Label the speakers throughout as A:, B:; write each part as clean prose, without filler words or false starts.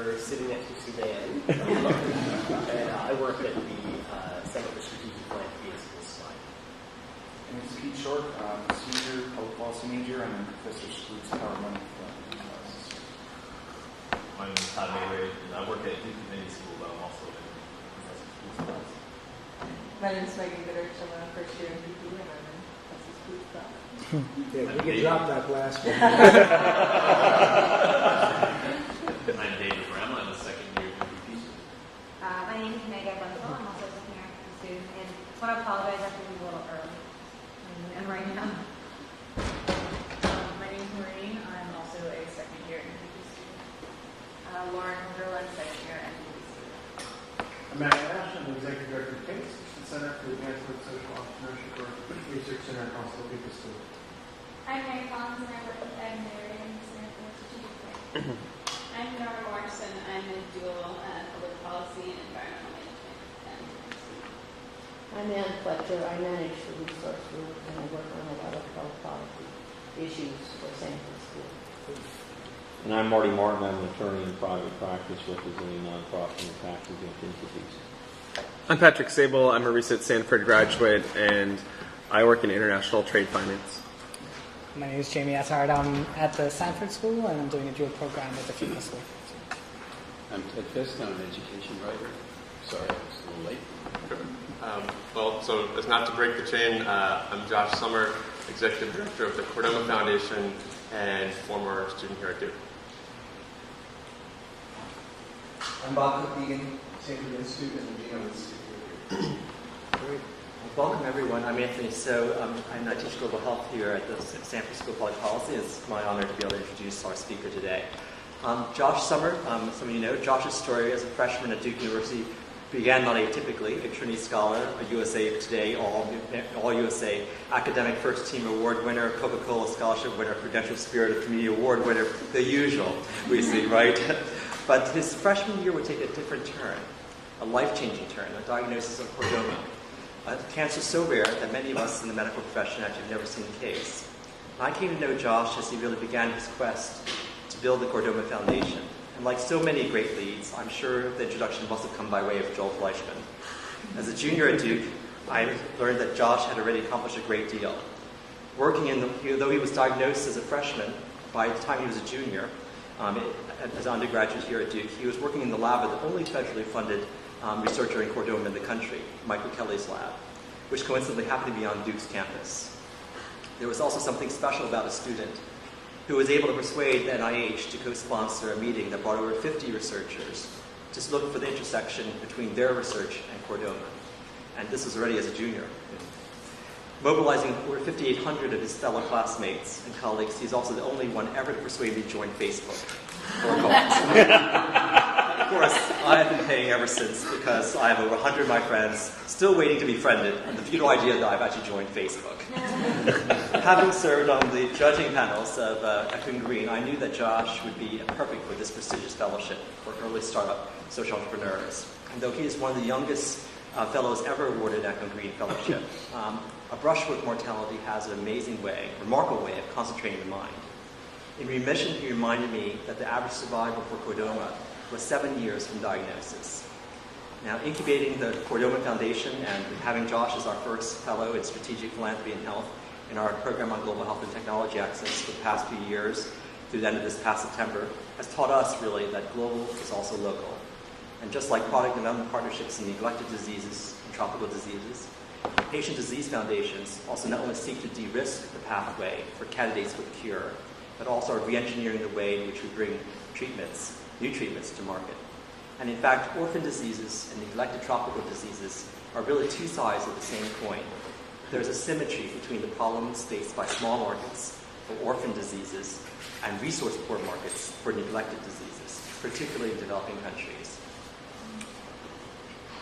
A: you're sitting next to Suzanne. And I work at the Center for Strategic Philanthropy in School Society.
B: And it's Pete Short, senior public policy major, and Professor Scrooge's Power Money Philanthropy classes.
C: My name is Todd Mayray, and I work at Duke Divinity School, but I'm also in Professor Scrooge's class.
D: My name is Megan Goodrich. I'm a first year in PP, and I'm in Professor Scrooge's class.
E: Yeah, we can drop that last one.
C: I'm David Graham. I'm a second year UPP student.
F: My name is Megan Bunzel. I'm also a second year UPP student. And I want to apologize, I have to leave a little early. And right now.
G: My name is Maureen. I'm also a second year UPP student.
F: Lauren Hunderland, second year UPP student.
H: I'm Matt Ash. I'm the Executive Director of CASE, the Center for the Advancement of Social Entrepreneurship Research Center across the People School.
I: I'm Mary Collins, and I work with Ed Mary in the Center for Strategic Planning.
G: I'm Nora Morrison. I'm a dual public policy and environmental management.
D: I'm Ann Fletcher. I manage the resource group, and I work on a lot of health policy issues for Sanford School.
J: And I'm Marty Martin. I'm an attorney in private practice representing nonprofit and tax-exempt entities.
A: I'm Patrick Sable. I'm a recent Stanford graduate, and I work in international trade finance.
K: My name is Jamie Assard. I'm at the Sanford School, and I'm doing a dual program at the People School.
L: I'm Ted Fisk. I'm an education writer. Sorry, I was a little late.
M: So as not to break the chain, I'm JoshSommer, Executive Director of the Chordoma Foundation and former student here at Duke.
N: I'm Bob Cook-Deegan, Stanford Institute and the Genomics Institute.
O: Great. Welcome, everyone. I'm Anthony So. I teach global health here at the Stanford School of Public Policy. It's my honor to be able to introduce our speaker today. JoshSommer, some of you know, Josh's story as a freshman at Duke University began not atypically, a Trinity Scholar, a USA Today, all USA Academic First Team Award winner, Coca-Cola Scholarship winner, Prudential Spirit of Community Award winner, the usual we see, right? But his freshman year would take a different turn, a life-changing turn, a diagnosis of chordoma, a cancer so rare that many of us in the medical profession actually have never seen the case. I came to know Josh as he really began his quest to build the Chordoma Foundation. And like so many great leads, I'm sure the introduction must have come by way of Joel Fleischman. As a junior at Duke, I learned that Josh had already accomplished a great deal. Though he was diagnosed as a freshman, by the time he was a junior, as an undergraduate here at Duke, he was working in the lab of the only federally funded researcher in chordoma in the country, Michael Kelly's lab, which coincidentally happened to be on Duke's campus. There was also something special about a student who was able to persuade the NIH to co-sponsor a meeting that brought over 50 researchers to look for the intersection between their research and chordoma. And this was already as a junior. Mobilizing over 5,800 of his fellow classmates and colleagues, he's also the only one ever to persuade me to join Facebook. Of course, I have been paying ever since because I have over 100 of my friends still waiting to be friended, and the futile idea that I've actually joined Facebook. Having served on the judging panels of Echoing Green, I knew that Josh would be perfect for this prestigious fellowship for early startup social entrepreneurs. And though he is one of the youngest fellows ever awarded Echoing Green Fellowship, a brush with mortality has an amazing way, remarkable way of concentrating the mind. In remission, he reminded me that the average survival for chordoma was 7 years from diagnosis. Now, incubating the Chordoma Foundation and having Josh as our first fellow in strategic philanthropy and health in our program on global health and technology access for the past few years, through the end of this past September, has taught us really that global is also local. And just like product development partnerships in neglected diseases and tropical diseases, patient disease foundations also not only seek to de-risk the pathway for candidates for the cure, but also are re-engineering the way in which we bring treatments, new treatments to market. And in fact, orphan diseases and neglected tropical diseases are really two sides of the same coin. There's a symmetry between the problems faced by small markets for orphan diseases and resource-poor markets for neglected diseases, particularly in developing countries.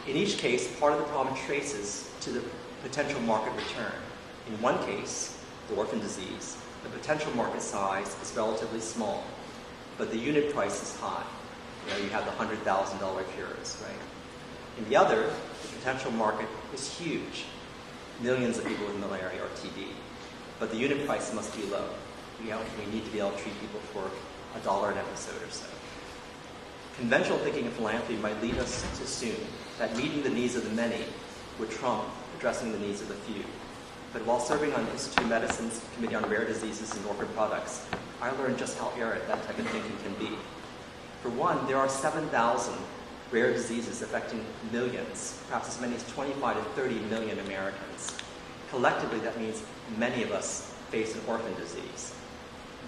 O: In each case, part of the problem traces to the potential market return. In one case, the orphan disease, the potential market size is relatively small, but the unit price is high. You have the $100,000 cures, right? In the other, the potential market is huge. Millions of people with malaria or TB. But the unit price must be low. We need to be able to treat people for $1 an episode or so. Conventional thinking in philanthropy might lead us to assume that meeting the needs of the many would trump addressing the needs of the few. But while serving on Institute of Medicine's Committee on Rare Diseases and Orphan Products, I learned just how arid that type of thinking can be. For one, there are 7,000 rare diseases affecting millions, perhaps as many as 25 to 30 million Americans. Collectively, that means many of us face an orphan disease.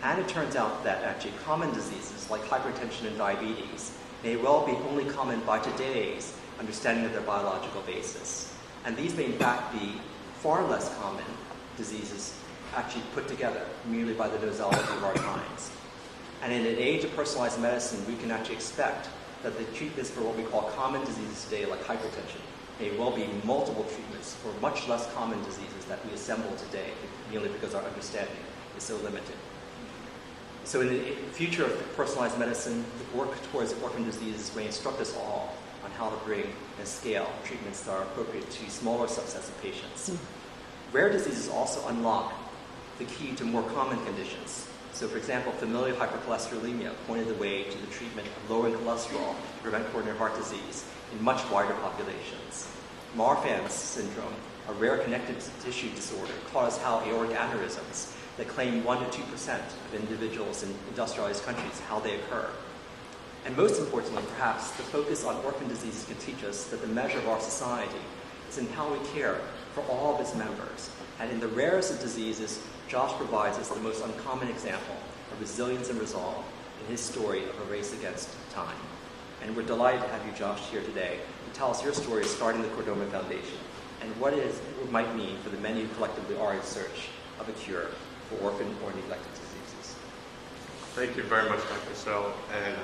O: And it turns out that actually common diseases like hypertension and diabetes may well be only common by today's understanding of their biological basis. And these may in fact be far less common diseases actually put together merely by the nosology of our times. And in an age of personalized medicine, we can actually expect that the treatments for what we call common diseases today, like hypertension, may well be multiple treatments for much less common diseases that we assemble today, merely because our understanding is so limited. So in the future of personalized medicine, the work towards orphan diseases may instruct us all on how to bring and scale treatments that are appropriate to smaller subsets of patients. Rare diseases also unlock the key to more common conditions. So for example, familial hypercholesterolemia pointed the way to the treatment of lowering cholesterol to prevent coronary heart disease in much wider populations. Marfan's syndrome, a rare connective tissue disorder, taught us how aortic aneurysms that claim 1% to 2% of individuals in industrialized countries, how they occur. And most importantly, perhaps, the focus on orphan diseases can teach us that the measure of our society is in how we care for all of its members. And in the rarest of diseases, Josh provides us the most uncommon example of resilience and resolve in his story of a race against time. And we're delighted to have you, Josh, here today to tell us your story of starting the Chordoma Foundation and what it might mean for the many who collectively are in search of a cure for orphan or neglected diseases.
M: Thank you very much, Dr. So, and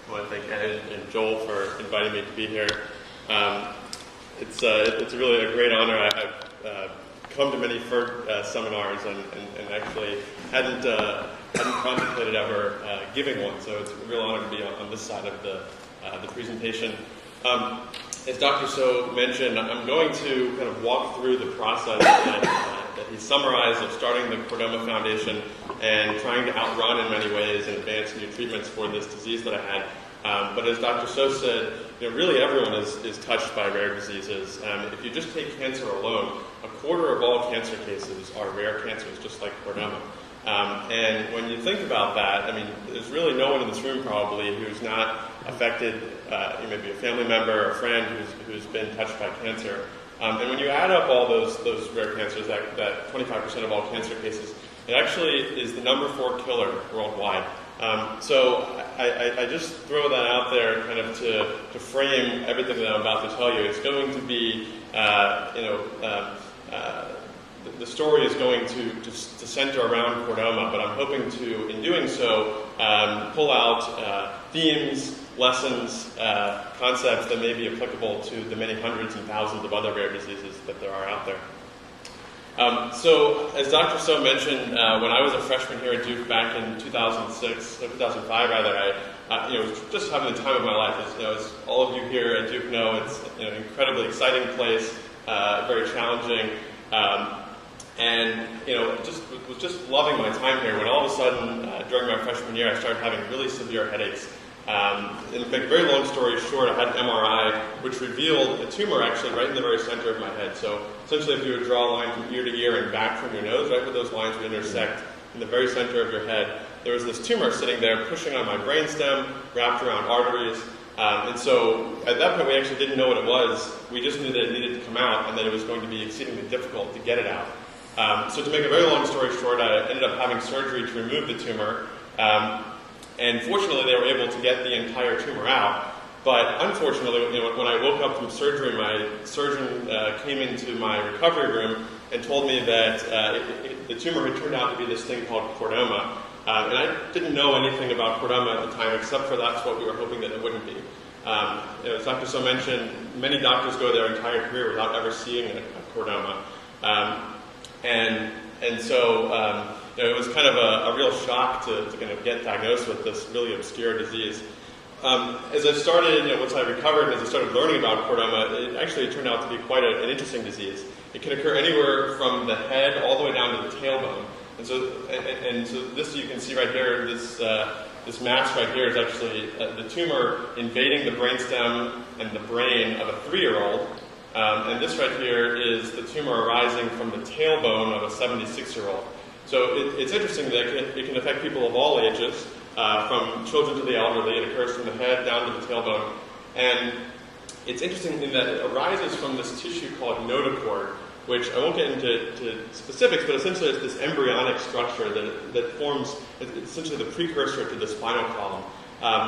M: I want to thank Ed and Joel for inviting me to be here. It's really a great honor. I've come to many FIRG seminars and actually hadn't contemplated ever giving one, so it's a real honor to be on this side of the presentation. As Dr. So mentioned, I'm going to kind of walk through the process that he summarized of starting the Chordoma Foundation and trying to outrun in many ways and advance new treatments for this disease that I had. But as Dr. So said, really everyone is touched by rare diseases. If you just take cancer alone, 1/4 of all cancer cases are rare cancers, just like Chordoma. And when you think about that, I mean, there's really no one in this room probably who's not affected, maybe a family member or a friend who's been touched by cancer. And when you add up all those rare cancers, that 25% of all cancer cases, it actually is the number 4 killer worldwide. So I just throw that out there kind of to frame everything that I'm about to tell you. It's going to be, the story is going to center around Chordoma, but I'm hoping to, in doing so, pull out themes, lessons, concepts that may be applicable to the many hundreds and thousands of other rare diseases that there are out there. So, as Dr. So mentioned, when I was a freshman here at Duke back in 2005 rather, I was just having the time of my life. As all of you here at Duke know, it's an incredibly exciting place, very challenging, and was just loving my time here. When all of a sudden, during my freshman year, I started having really severe headaches. And to make a very long story short, I had an MRI which revealed a tumor actually right in the very center of my head. So essentially, if you would draw a line from ear to ear and back from your nose, right where those lines would intersect in the very center of your head, there was this tumor sitting there pushing on my brainstem, wrapped around arteries. And so at that point, we actually didn't know what it was. We just knew that it needed to come out and that it was going to be exceedingly difficult to get it out. So to make a very long story short, I ended up having surgery to remove the tumor. And fortunately, they were able to get the entire tumor out. But unfortunately, when I woke up from surgery, my surgeon came into my recovery room and told me that the tumor had turned out to be this thing called chordoma. And I didn't know anything about chordoma at the time, except for that's what we were hoping that it wouldn't be. As Dr. So mentioned, many doctors go their entire career without ever seeing a chordoma. And so it was kind of a real shock to kind of get diagnosed with this really obscure disease. As I started, once I recovered and as I started learning about chordoma, it actually turned out to be quite an interesting disease. It can occur anywhere from the head all the way down to the tailbone. And so this you can see right here, this this mass right here is actually the tumor invading the brainstem and the brain of a 3-year-old. And this right here is the tumor arising from the tailbone of a 76-year-old. So it's interesting that it can affect people of all ages, from children to the elderly. It occurs from the head down to the tailbone. And it's interesting in that it arises from this tissue called notochord, which I won't get into specifics, but essentially it's this embryonic structure that forms, it's essentially the precursor to the spinal column.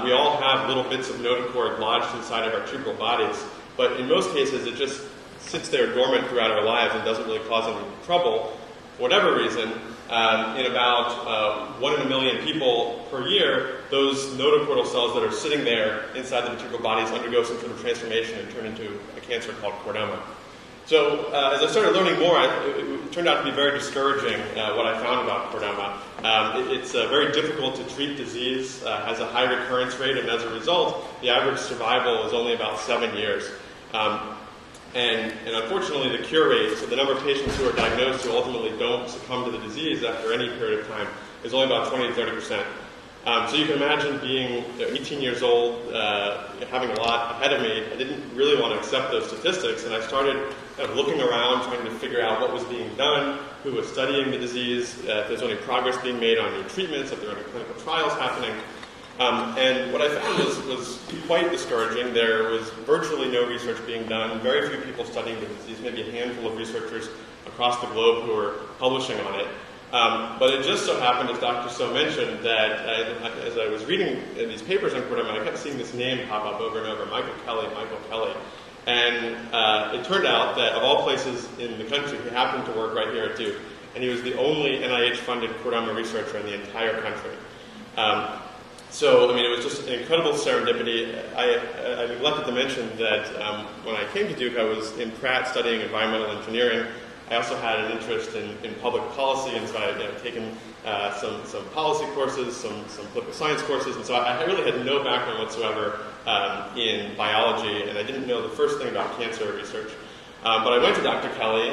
M: We all have little bits of notochord lodged inside of our vertebral bodies, but in most cases it just sits there dormant throughout our lives and doesn't really cause any trouble. For whatever reason, in about 1 in a million people per year, those notochordal cells that are sitting there inside the vertebral bodies undergo some sort of transformation and turn into a cancer called chordoma. So as I started learning more, it turned out to be very discouraging what I found about chordoma. It's a very difficult to treat disease, has a high recurrence rate, and as a result, the average survival is only about 7 years. And unfortunately, the cure rate, so the number of patients who are diagnosed who ultimately don't succumb to the disease after any period of time, is only about 20 to 30%. So you can imagine being 18 years old, having a lot ahead of me. I didn't really want to accept those statistics, and I started kind of looking around, trying to figure out what was being done, who was studying the disease, if there's any progress being made on new treatments, if there are any clinical trials happening. And what I found was quite discouraging. There was virtually no research being done, very few people studying the disease, maybe a handful of researchers across the globe who were publishing on it. But it just so happened, as Dr. So mentioned, that as I was reading these papers on chordoma, I kept seeing this name pop up over and over, Michael Kelly. And it turned out that of all places in the country, he happened to work right here at Duke. And he was the only NIH-funded chordoma researcher in the entire country. So, I mean, it was just an incredible serendipity. I neglected to mention that when I came to Duke, I was in Pratt studying environmental engineering. I also had an interest in public policy, and so I had taken some policy courses, some political science courses, and so I really had no background whatsoever in biology, and I didn't know the first thing about cancer research. But I went to Dr. Kelly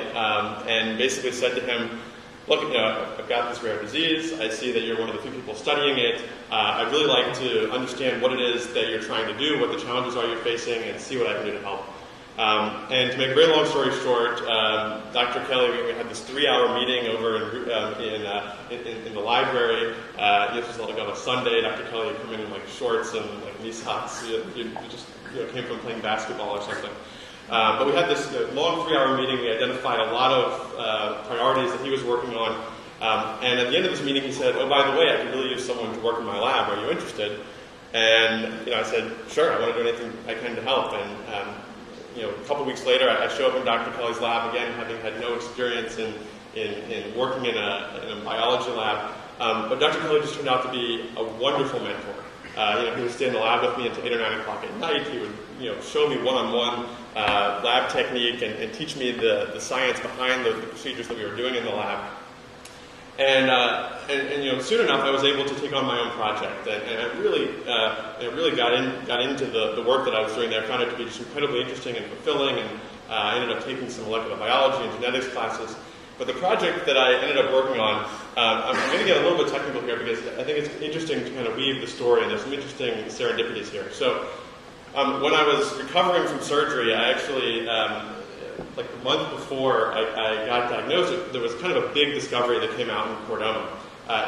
M: and basically said to him, look, I've got this rare disease. I see that you're one of the few people studying it. I'd really like to understand what it is that you're trying to do, what the challenges are you're facing, and see what I can do to help. And to make a very long story short, Dr. Kelly, we had this 3-hour meeting over in the library. This was like on a Sunday. Dr. Kelly would come in like shorts and like knee socks. You just came from playing basketball or something. But we had this long 3-hour meeting. We identified a lot of priorities that he was working on. And at the end of this meeting, he said, oh, by the way, I could really use someone to work in my lab. Are you interested? And I said, sure, I want to do anything I can to help. And a couple weeks later, I show up in Dr. Kelly's lab again, having had no experience in working in a biology lab. But Dr. Kelly just turned out to be a wonderful mentor. He would stay in the lab with me until 8 or 9 o'clock at night. He would, show me one-on-one lab technique and teach me the science behind the procedures that we were doing in the lab. And soon enough, I was able to take on my own project, and I really got into the work that I was doing there. I found it to be just incredibly interesting and fulfilling, and I ended up taking some molecular biology and genetics classes. But the project that I ended up working on, I'm going to get a little bit technical here because I think it's interesting to kind of weave the story, and there's some interesting serendipities here. So when I was recovering from surgery, I actually, like a month before I got diagnosed, there was kind of a big discovery that came out in chordoma.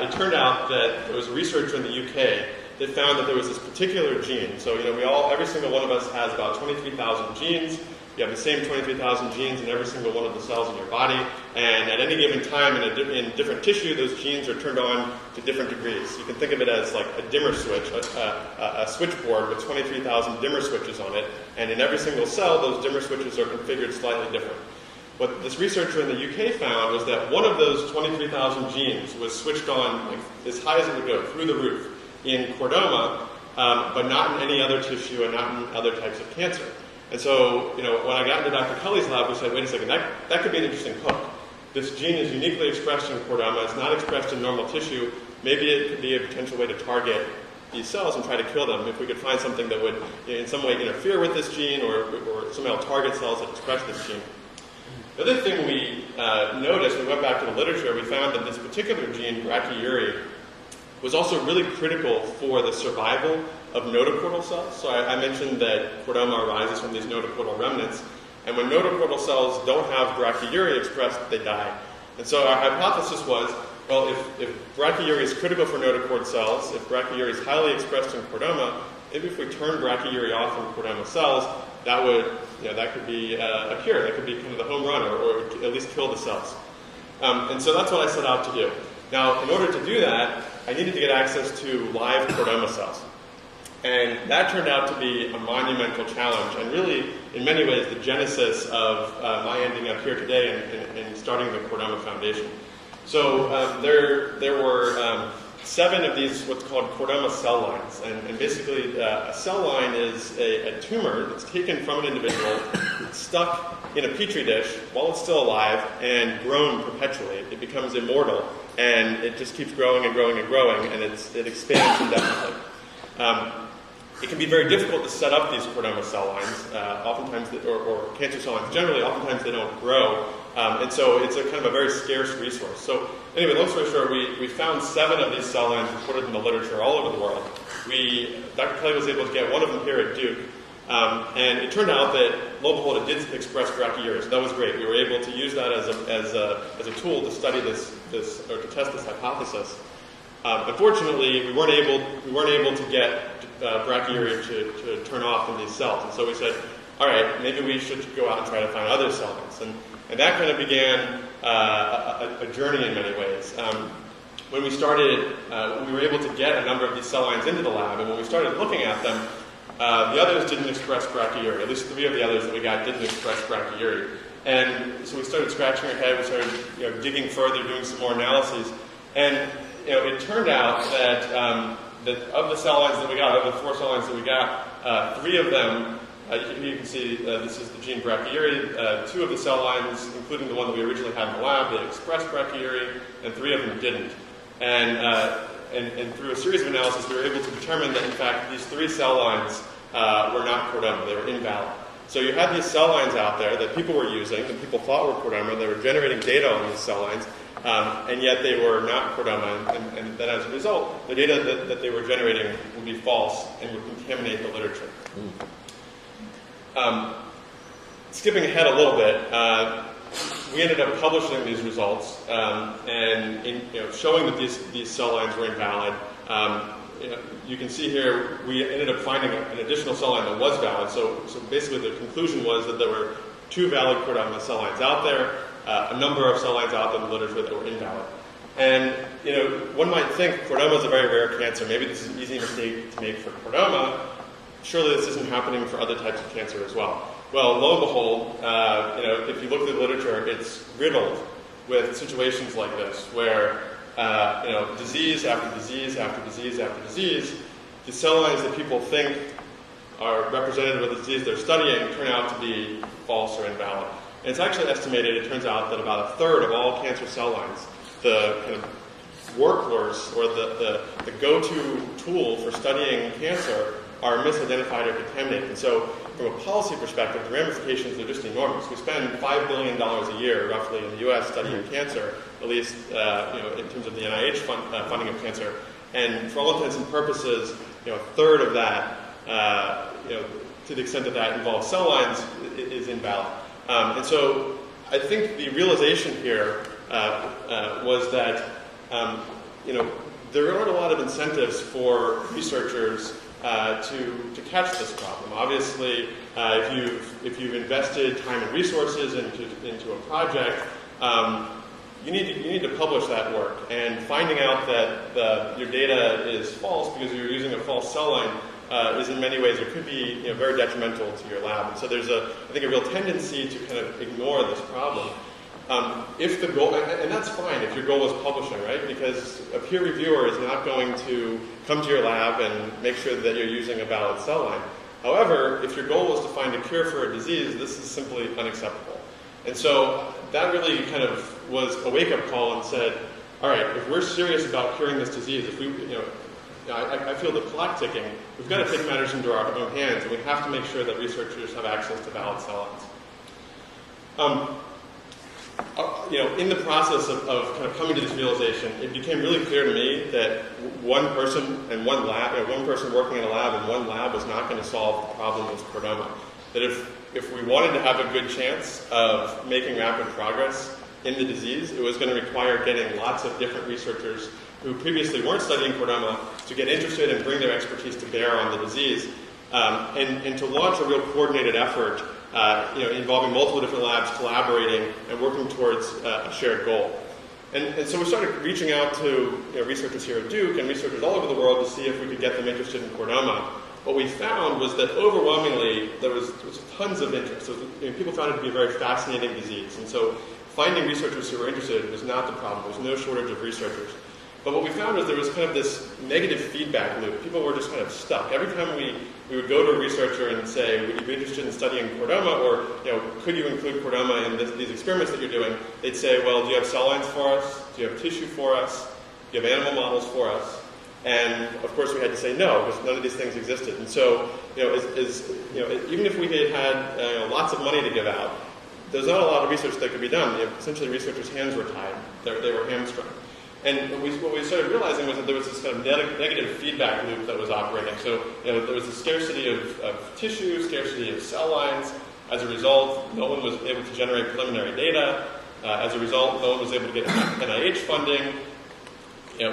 M: It turned out that there was a researcher in the UK that found that there was this particular gene. So, every single one of us has about 23,000 genes. You have the same 23,000 genes in every single one of the cells in your body, and at any given time in different tissue, those genes are turned on to different degrees. You can think of it as like a dimmer switch, a switchboard with 23,000 dimmer switches on it, and in every single cell, those dimmer switches are configured slightly different. What this researcher in the UK found was that one of those 23,000 genes was switched on like as high as it would go, through the roof, in chordoma, but not in any other tissue and not in other types of cancer. And so, when I got into Dr. Kelly's lab, we said, wait a second, that could be an interesting hook. This gene is uniquely expressed in chordoma. It's not expressed in normal tissue. Maybe it could be a potential way to target these cells and try to kill them if we could find something that would in some way interfere with this gene or somehow target cells that express this gene. The other thing we noticed, we went back to the literature, we found that this particular gene, brachyury, was also really critical for the survival of notochordal cells. So I mentioned that chordoma arises from these notochordal remnants, and when notochordal cells don't have brachyuria expressed, they die. And so our hypothesis was, well, if brachyuria is critical for notochord cells, if brachyuria is highly expressed in chordoma, maybe if we turn brachyuria off from chordoma cells, that could be a cure. That could be kind of the home run, or at least kill the cells. And so that's what I set out to do. Now, in order to do that, I needed to get access to live chordoma cells. And that turned out to be a monumental challenge, and really, in many ways, the genesis of my ending up here today and starting the Chordoma Foundation. So there were 7 of these what's called chordoma cell lines. And basically, a cell line is a tumor that's taken from an individual, stuck in a petri dish while it's still alive, and grown perpetually. It becomes immortal, and it just keeps growing and growing and growing, and it expands indefinitely. It can be very difficult to set up these chordoma cell lines, oftentimes, or cancer cell lines generally, oftentimes they don't grow, and so it's a kind of a very scarce resource. So anyway, long story short, we found 7 of these cell lines reported in the literature all over the world. Dr. Kelly was able to get one of them here at Duke, and it turned out that, lo and behold, it did express brachyuria, so that was great. We were able to use that as a tool to study this or to test this hypothesis. Unfortunately, we weren't able to get brachyuria to turn off in these cells, and so we said, all right, maybe we should go out and try to find other cell lines, and that kind of began a journey in many ways. When we started, we were able to get a number of these cell lines into the lab, and when we started looking at them, the others didn't express brachyuria. At least 3 of the others that we got didn't express brachyuria, and so we started scratching our head. We started digging further, doing some more analyses, and it turned out that of the cell lines that we got, of the 4 cell lines that we got, 3 of them, you can see this is the gene brachyuria. 2 of the cell lines, including the one that we originally had in the lab, they expressed brachyuria, and 3 of them didn't. And through a series of analyses, we were able to determine that, in fact, these 3 cell lines were not chordoma. They were invalid. So you had these cell lines out there that people were using, that people thought were chordoma. They were generating data on these cell lines, and yet they were not chordoma. And then as a result, the data that they were generating would be false and would contaminate the literature. Skipping ahead a little bit, we ended up publishing these results and showing that these cell lines were invalid. You can see here we ended up finding an additional cell line that was valid. So basically the conclusion was that there were 2 valid chordoma cell lines out there, a number of cell lines out there in the literature that were invalid. And one might think chordoma is a very rare cancer. Maybe this is an easy mistake to make for chordoma. Surely this isn't happening for other types of cancer as well. Well, lo and behold, if you look at the literature, it's riddled with situations like this, where disease after disease after disease after disease, the cell lines that people think are representative of the disease they're studying turn out to be false or invalid. And it's actually estimated, it turns out, that about 1/3 of all cancer cell lines, the kind of workhorse or the go-to tool for studying cancer, are misidentified or contaminated. And so from a policy perspective, the ramifications are just enormous. We spend $5 billion a year, roughly, in the U.S. studying cancer, at least in terms of the NIH funding of cancer. And for all intents and purposes, 1/3 of that, to the extent that that involves cell lines, is invalid. And so I think the realization here was that there aren't a lot of incentives for researchers to catch this problem. Obviously, if you've invested time and resources into a project, you need to publish that work. And finding out that your data is false because you're using a false cell line is in many ways, it could be very detrimental to your lab. And so there's I think a real tendency to kind of ignore this problem. If the goal, and that's fine if your goal is publishing, right? Because a peer reviewer is not going to come to your lab and make sure that you're using a valid cell line. However, if your goal is to find a cure for a disease, this is simply unacceptable. And so that really kind of was a wake-up call and said, all right, if we're serious about curing this disease, if we, I feel the clock ticking, we've got to take matters into our own hands, and we have to make sure that researchers have access to valid cell lines. in the process of kind of coming to this realization, it became really clear to me that one person and one lab, one person working in a lab and one lab was not going to solve the problem with chordoma. That if we wanted to have a good chance of making rapid progress in the disease, it was going to require getting lots of different researchers who previously weren't studying chordoma to get interested and bring their expertise to bear on the disease, and to launch a real coordinated effort, involving multiple different labs collaborating and working towards a shared goal. And so we started reaching out to researchers here at Duke and researchers all over the world to see if we could get them interested in chordoma. What we found was that overwhelmingly there was tons of interest. People found it to be a very fascinating disease. And so finding researchers who were interested was not the problem. There was no shortage of researchers. But what we found was there was kind of this negative feedback loop. People were just kind of stuck. Every time we would go to a researcher and say, would you be interested in studying chordoma, or could you include chordoma in these experiments that you're doing, they'd say, well, do you have cell lines for us? Do you have tissue for us? Do you have animal models for us? And of course we had to say no, because none of these things existed. And so, even if we had lots of money to give out, there's not a lot of research that could be done. Essentially, researchers' hands were tied. They were hamstrung. And what we started realizing was that there was this kind of negative feedback loop that was operating. So there was a scarcity of tissue, scarcity of cell lines. As a result, no one was able to generate preliminary data. As a result, no one was able to get NIH funding.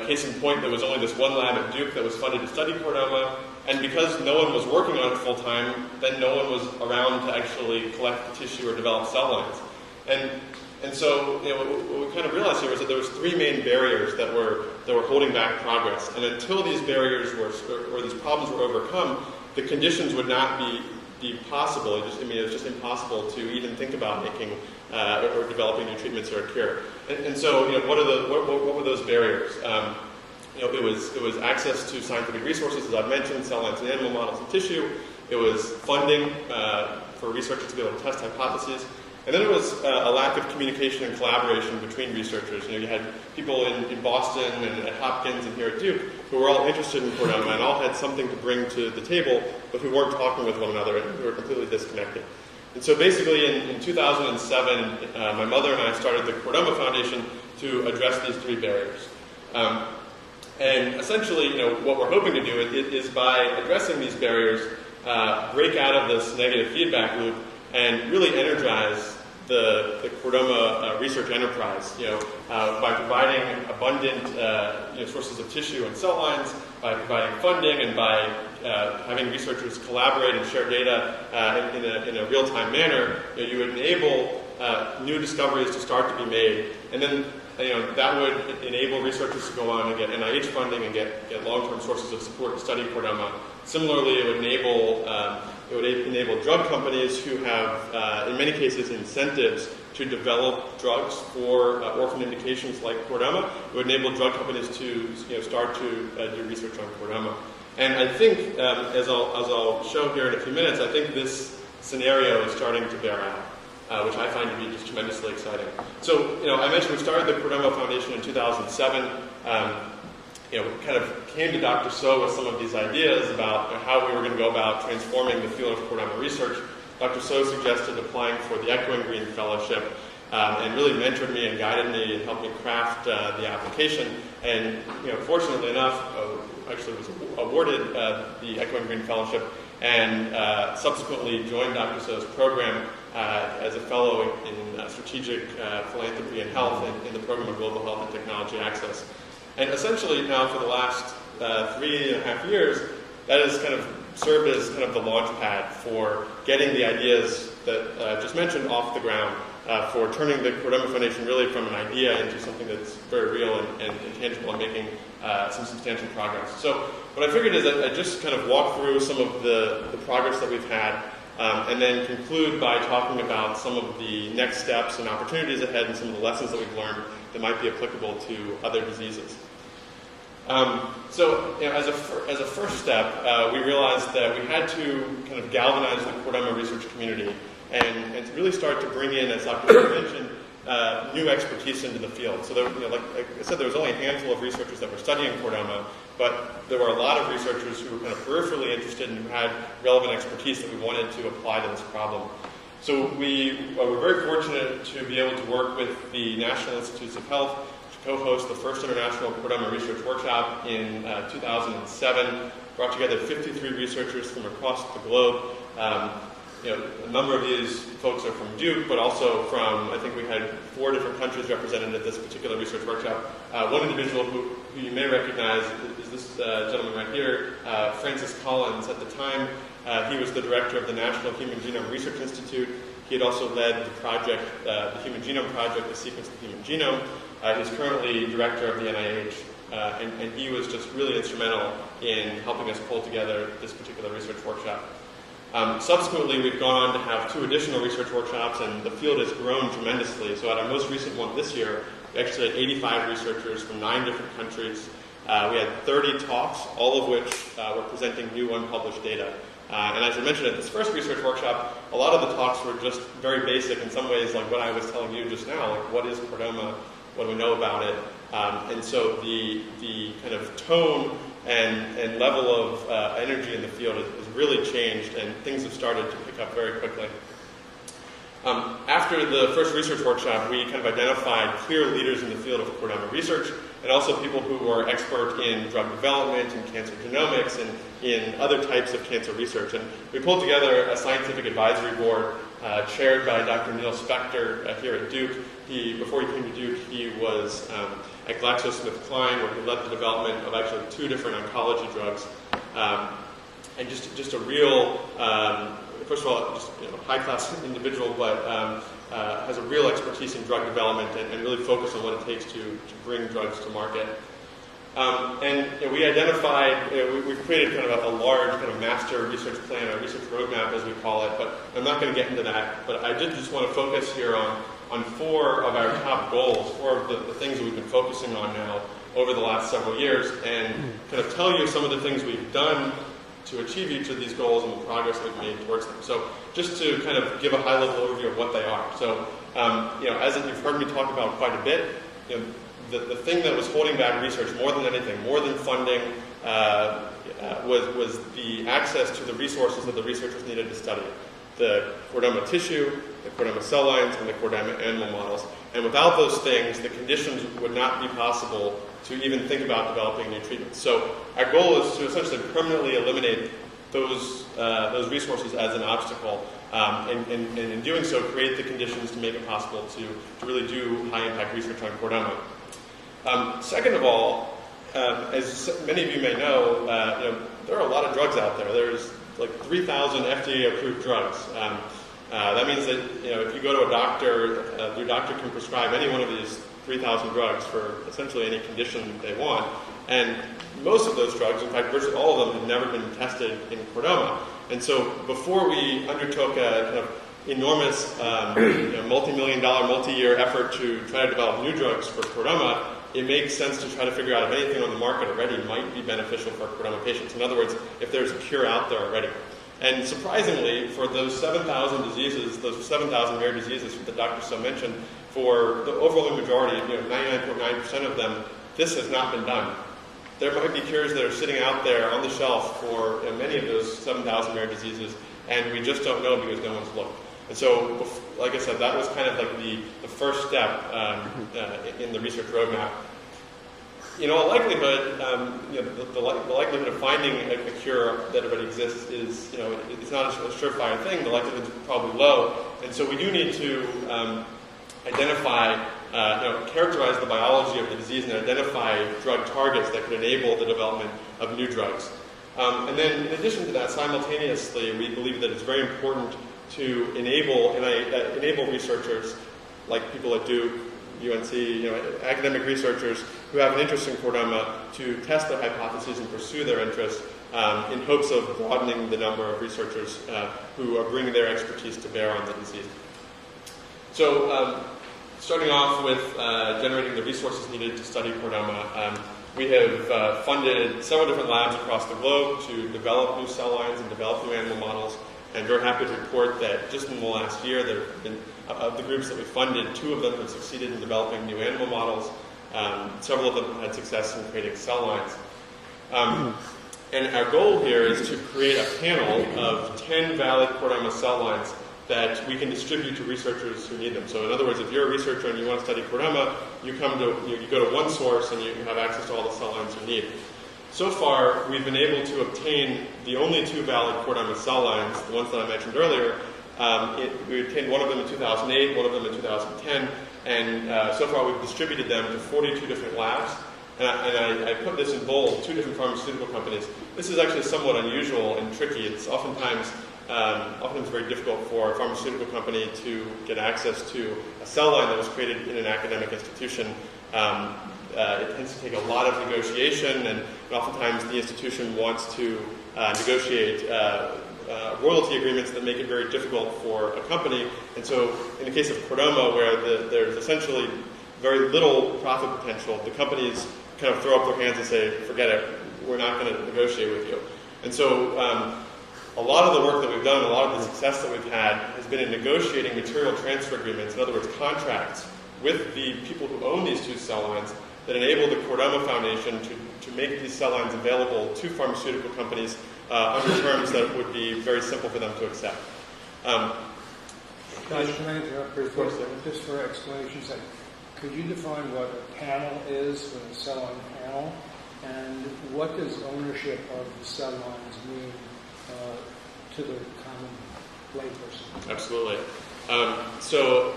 M: Case in point, there was only this one lab at Duke that was funded to study chordoma. And because no one was working on it full time, then no one was around to actually collect the tissue or develop cell lines. And so, what we kind of realized here was that there was three main barriers that were holding back progress. And until these barriers or these problems were overcome, the conditions would not be possible. It was just impossible to even think about making or developing new treatments or a cure. And so, what were those barriers? It was access to scientific resources, as I've mentioned, cell lines and animal models and tissue. It was funding for researchers to be able to test hypotheses. And then it was a lack of communication and collaboration between researchers. You had people in Boston and at Hopkins and here at Duke who were all interested in chordoma and all had something to bring to the table, but who weren't talking with one another and who were completely disconnected. And so basically in 2007, my mother and I started the Chordoma Foundation to address these three barriers. And essentially, what we're hoping to do is by addressing these barriers, break out of this negative feedback loop and really energize the chordoma research enterprise, by providing abundant sources of tissue and cell lines, by providing funding, and by having researchers collaborate and share data in a real-time manner. You would enable new discoveries to start to be made, and then that would enable researchers to go on and get NIH funding and get long-term sources of support to study chordoma. Similarly, it would enable drug companies who have, in many cases, incentives to develop drugs for orphan indications like chordoma. It would enable drug companies to start to do research on chordoma. And I think, as I'll show here in a few minutes, I think this scenario is starting to bear out, which I find to be just tremendously exciting. So, I mentioned we started the Chordoma Foundation in 2007. Kind of came to Dr. So with some of these ideas about how we were going to go about transforming the field of chordoma research. Dr. So suggested applying for the Echoing Green Fellowship and really mentored me and guided me and helped me craft the application. And fortunately enough, actually was awarded the Echoing Green Fellowship and subsequently joined Dr. So's program as a fellow in strategic philanthropy and health in the program of global health and technology access. And essentially now for the last 3.5 years, that has kind of served as kind of the launch pad for getting the ideas that I've just mentioned off the ground, for turning the Chordoma Foundation really from an idea into something that's very real and tangible and making some substantial progress. So what I figured is that I'd just kind of walk through some of the progress that we've had, and then conclude by talking about some of the next steps and opportunities ahead and some of the lessons that we've learned that might be applicable to other diseases. So, as a first step, we realized that we had to kind of galvanize the chordoma research community and to really start to bring in, as Dr. mentioned, new expertise into the field. So, like I said, there was only a handful of researchers that were studying chordoma, but there were a lot of researchers who were kind of peripherally interested and who had relevant expertise that we wanted to apply to this problem. So we were very fortunate to be able to work with the National Institutes of Health to co-host the first International Chordoma Research Workshop in 2007. Brought together 53 researchers from across the globe. A number of these folks are from Duke, but also from, I think we had 4 different countries represented at this particular research workshop. One individual who you may recognize is this gentleman right here, Francis Collins. At the time, he was the director of the National Human Genome Research Institute. He had also led the project, the Human Genome Project, to sequence the human genome. He's currently director of the NIH, and he was just really instrumental in helping us pull together this particular research workshop. Subsequently, we've gone on to have 2 additional research workshops, and the field has grown tremendously. So at our most recent one this year, we actually had 85 researchers from 9 different countries. We had 30 talks, all of which were presenting new unpublished data. And as I mentioned at this first research workshop, a lot of the talks were just very basic in some ways, like what I was telling you just now, like what is chordoma, what do we know about it? And so the kind of tone and level of energy in the field has really changed, and things have started to pick up very quickly. After the first research workshop, we kind of identified clear leaders in the field of chordoma research, and also people who were expert in drug development and cancer genomics and in other types of cancer research. And we pulled together a scientific advisory board chaired by Dr. Neil Spector here at Duke. Before he came to Duke, he was at GlaxoSmithKline, where he led the development of actually 2 different oncology drugs. And just a real, first of all, just high-class individual, but has a real expertise in drug development and really focused on what it takes to bring drugs to market. We identified, we've created kind of a large kind of master research plan, or research roadmap as we call it, but I'm not going to get into that. But I did just want to focus here on 4 of our top goals, 4 of the things that we've been focusing on now over the last several years, and kind of tell you some of the things we've done to achieve each of these goals and the progress we've made towards them. So just to kind of give a high-level overview of what they are. So, as you've heard me talk about quite a bit, the thing that was holding back research more than anything, more than funding, was the access to the resources that the researchers needed to study. The chordoma tissue, the chordoma cell lines, and the chordoma animal models. And without those things, the conditions would not be possible to even think about developing new treatments. So our goal is to essentially permanently eliminate those resources as an obstacle, and in doing so, create the conditions to make it possible to really do high-impact research on chordoma. Second of all, as many of you may know, there are a lot of drugs out there. There's like 3,000 FDA-approved drugs. That means that if you go to a doctor, your doctor can prescribe any one of these 3,000 drugs for essentially any condition they want. And most of those drugs, in fact, virtually all of them, have never been tested in chordoma. And so before we undertook a kind of enormous multi-million-dollar, multi-year effort to try to develop new drugs for chordoma, it makes sense to try to figure out if anything on the market already might be beneficial for chordoma patients. In other words, if there's a cure out there already. And surprisingly, for those 7,000 diseases, those 7,000 rare diseases that Dr. So mentioned, for the overwhelming majority, 99.9% of them, this has not been done. There might be cures that are sitting out there on the shelf for many of those 7,000 rare diseases, and we just don't know because no one's looked. And so, like I said, that was kind of like the first step in the research roadmap. In all likelihood, the likelihood of finding a cure that already exists is, it's not a surefire thing. The likelihood is probably low, and so we do need to identify, characterize the biology of the disease and identify drug targets that could enable the development of new drugs. And then, in addition to that, simultaneously, we believe that it's very important to enable researchers, like people at Duke, UNC, academic researchers who have an interest in chordoma, to test their hypotheses and pursue their interest in hopes of broadening the number of researchers who are bringing their expertise to bear on the disease. So, starting off with generating the resources needed to study chordoma, we have funded several different labs across the globe to develop new cell lines and develop new animal models. And very happy to report that just in the last year, there have been, of the groups that we funded, 2 of them have succeeded in developing new animal models. Several of them have had success in creating cell lines. And our goal here is to create a panel of 10 valid chordoma cell lines that we can distribute to researchers who need them. So in other words, if you're a researcher and you want to study chordoma, you go to one source and you have access to all the cell lines you need. So far, we've been able to obtain the only 2 valid chordoma cell lines, the ones that I mentioned earlier. We obtained one of them in 2008, one of them in 2010, and so far we've distributed them to 42 different labs. And I put this in bold, 2 different pharmaceutical companies. This is actually somewhat unusual and tricky. It's oftentimes very difficult for a pharmaceutical company to get access to a cell line that was created in an academic institution. It tends to take a lot of negotiation, and oftentimes the institution wants to negotiate royalty agreements that make it very difficult for a company. And so in the case of chordoma, where there's essentially very little profit potential, the companies kind of throw up their hands and say, forget it, we're not going to negotiate with you. And so a lot of the work that we've done, a lot of the success that we've had has been in negotiating material transfer agreements, in other words, contracts with the people who own these 2 cell lines that enable the Chordoma Foundation to make these cell lines available to pharmaceutical companies under terms that would be very simple for them to accept.
E: Josh, can I interrupt very quick? Just for explanation's sake, could you define what a panel is for a cell line panel, and what does ownership of the cell lines mean to the common layperson?
M: Absolutely. So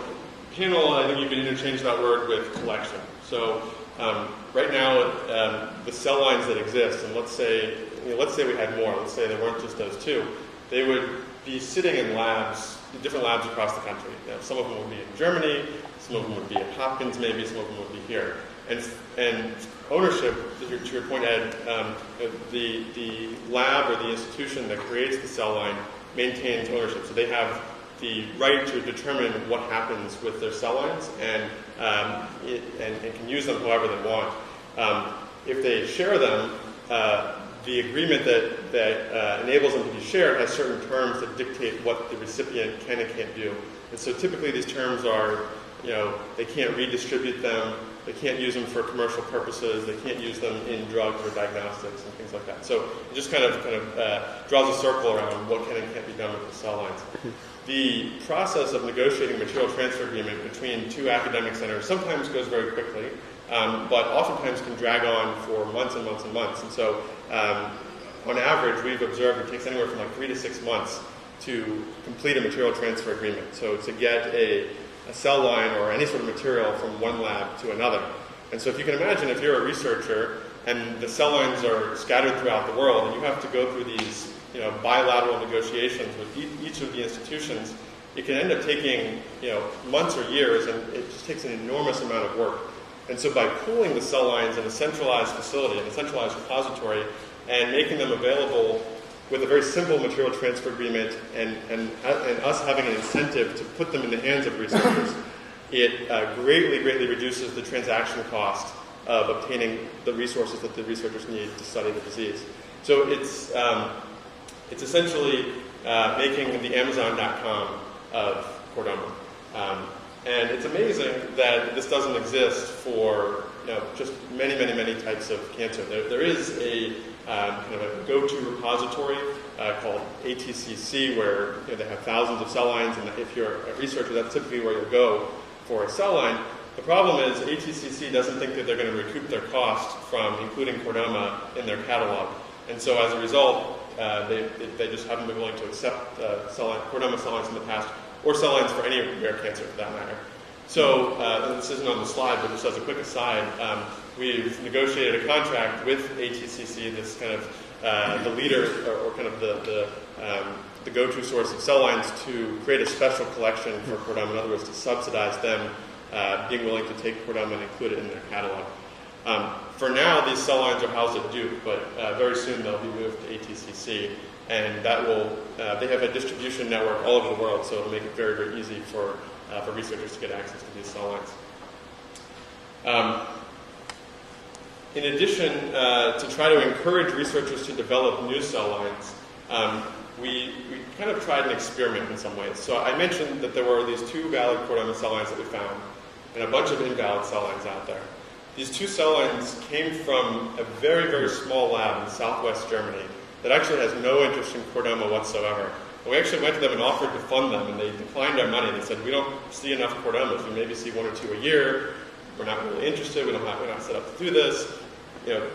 M: panel, I think you can interchange that word with collection. So right now, the cell lines that exist, and let's say we had more. Let's say there weren't just those 2. They would be sitting in labs, different labs across the country. Some of them would be in Germany, some of them would be at Hopkins, maybe some of them would be here. And ownership, to your point, Ed, the lab or the institution that creates the cell line maintains ownership. So they have the right to determine what happens with their cell lines and can use them however they want. If they share them, the agreement that enables them to be shared has certain terms that dictate what the recipient can and can't do. And so typically these terms are, they can't redistribute them, they can't use them for commercial purposes, they can't use them in drugs or diagnostics and things like that. So it just kind of draws a circle around what can and can't be done with the cell lines. The process of negotiating material transfer agreement between 2 academic centers sometimes goes very quickly, but oftentimes can drag on for months and months and months. And so on average, we've observed it takes anywhere from like 3 to 6 months to complete a material transfer agreement. So to get a cell line or any sort of material from one lab to another. And so if you can imagine, if you're a researcher and the cell lines are scattered throughout the world and you have to go through these bilateral negotiations with each of the institutions, it can end up taking months or years, and it just takes an enormous amount of work. And so by pooling the cell lines in a centralized facility, in a centralized repository, and making them available with a very simple material transfer agreement and us having an incentive to put them in the hands of researchers, it greatly reduces the transaction cost of obtaining the resources that the researchers need to study the disease. So it's essentially making the Amazon.com of chordoma. And it's amazing that this doesn't exist for just many types of cancer. There is a kind of a go-to repository called ATCC where they have thousands of cell lines, and if you're a researcher, that's typically where you'll go for a cell line. The problem is ATCC doesn't think that they're going to recoup their cost from including chordoma in their catalog. And so as a result, they just haven't been willing to accept chordoma cell lines in the past, or cell lines for any rare cancer for that matter. So this isn't on the slide, but just as a quick aside, we've negotiated a contract with ATCC, this kind of the leader or kind of the go-to source of cell lines, to create a special collection for chordoma. In other words, to subsidize them being willing to take chordoma and include it in their catalog. For now, these cell lines are housed at Duke, but very soon they'll be moved to ATCC, and that will they have a distribution network all over the world, so it'll make it very easy for researchers to get access to these cell lines. In addition, to try to encourage researchers to develop new cell lines, we kind of tried an experiment in some ways. So I mentioned that there were these 2 valid chordoma cell lines that we found, and a bunch of invalid cell lines out there. These 2 cell lines came from a very small lab in southwest Germany that actually has no interest in chordoma whatsoever. And we actually went to them and offered to fund them, and they declined our money. They said, we don't see enough chordomas. We maybe see 1 or 2 a year. We're not really interested. We're not set up to do this.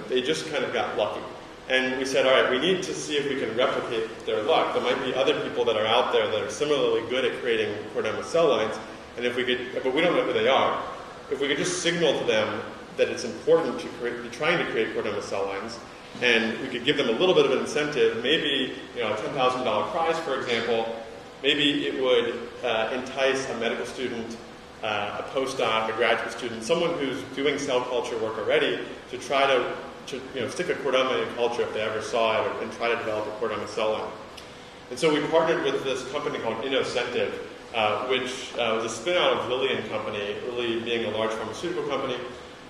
M: They just kind of got lucky. And we said, all right, we need to see if we can replicate their luck. There might be other people that are out there that are similarly good at creating chordoma cell lines, and if we could, but we don't know who they are. If we could just signal to them that it's important to be trying to create chordoma cell lines, and we could give them a little bit of an incentive, maybe a $10,000 prize, for example, maybe it would entice a medical student, a postdoc, a graduate student, someone who's doing cell culture work already to try to stick a chordoma in culture if they ever saw it and try to develop a chordoma cell line. And so we partnered with this company called Innocentive, which was a spin-out of Lilly and Company, Lilly being a large pharmaceutical company.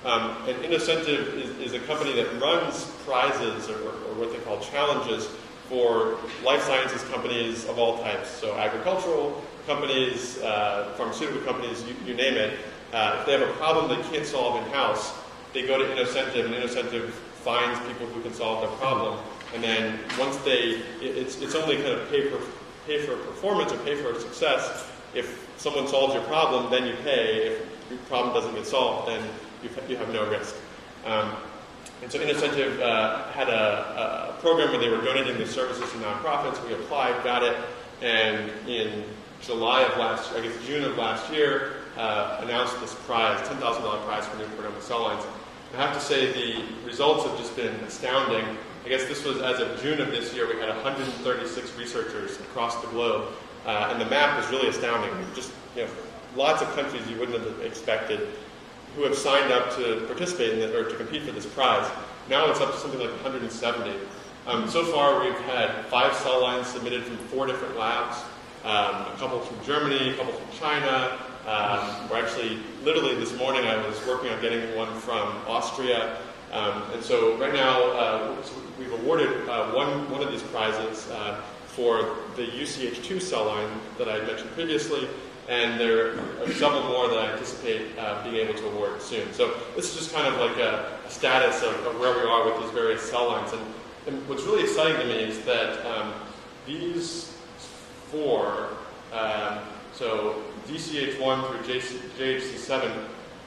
M: And Innocentive is a company that runs prizes or what they call challenges for life sciences companies of all types. So agricultural companies, pharmaceutical companies, you name it. If they have a problem they can't solve in-house, they go to Innocentive, and Innocentive finds people who can solve their problem. And then once it's only kind of pay for performance or pay for success. If someone solves your problem, then you pay. If your problem doesn't get solved, then you have no risk. And so Innocentive had a program where they were donating their services to nonprofits. We applied, got it, and in June of last year, announced this prize, $10,000 prize for new chordoma cell lines. I have to say the results have just been astounding. I guess this was as of June of this year, we had 136 researchers across the globe, and the map is really astounding. Just lots of countries you wouldn't have expected who have signed up to participate in or to compete for this prize. Now it's up to something like 170. So far, we've had 5 cell lines submitted from 4 different labs, a couple from Germany, a couple from China. We're actually, literally this morning, I was working on getting one from Austria. And so right now, we've awarded one of these prizes for the UCH2 cell line that I mentioned previously, and there are several more that I anticipate being able to award soon. So this is just kind of like a status of where we are with these various cell lines. And what's really exciting to me is that these 4, so DCH1 through JHC7,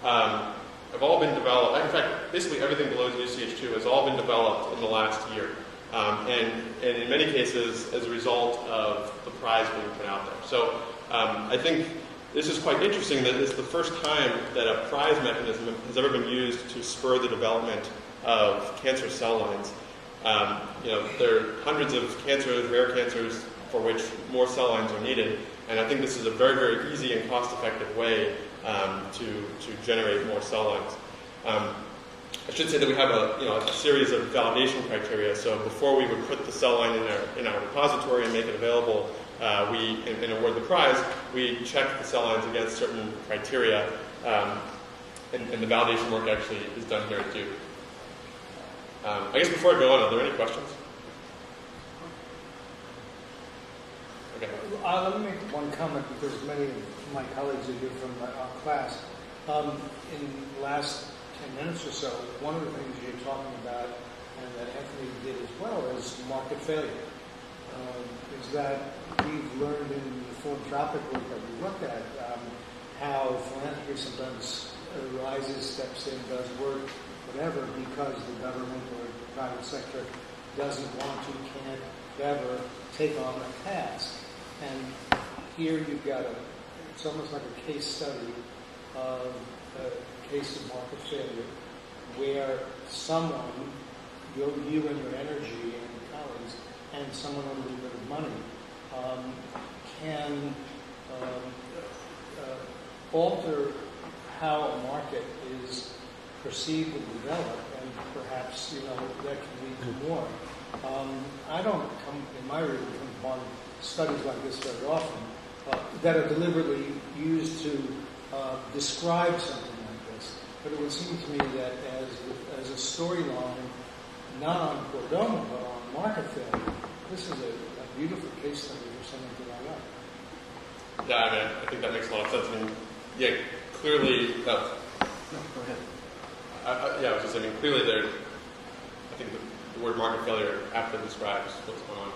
M: have all been developed. In fact, basically everything below UCH2 has all been developed in the last year. And in many cases, as a result of the prize being put out there. So I think this is quite interesting that it's the first time that a prize mechanism has ever been used to spur the development of cancer cell lines. There are hundreds of cancers, rare cancers, for which more cell lines are needed. And I think this is a very, very easy and cost-effective way to generate more cell lines. I should say that we have a series of validation criteria. So before we would put the cell line in our repository and make it available, and award the prize, we check the cell lines against certain criteria, and the validation work actually is done here at Duke. I guess before I go on, are there any questions? Okay.
E: Let me make one comment because many of my colleagues are here from our class. In the last 10 minutes or so, one of the things you're talking about, and that Anthony did as well, is market failure. Is that we've learned in the philanthropic work that we look at how philanthropy sometimes arises, steps in, does work, whatever, because the government or the private sector doesn't want to, can't, ever take on a task. And here you've got it's almost like a case study of a case of market failure where someone, you and your energy and your colleagues, and someone with a little bit of money can alter how a market is perceived and developed, and perhaps that can lead to more. I don't come in my reading upon studies like this very often that are deliberately used to describe something like this. But it would seem to me that as a storyline, not on chordoma but on market failure, this is a beautiful case study for something like that.
M: Yeah, I mean, I think that makes a lot of sense. I mean, yeah, clearly. No, go ahead. I was just saying, clearly there. I think the word market failure aptly describes what's going on.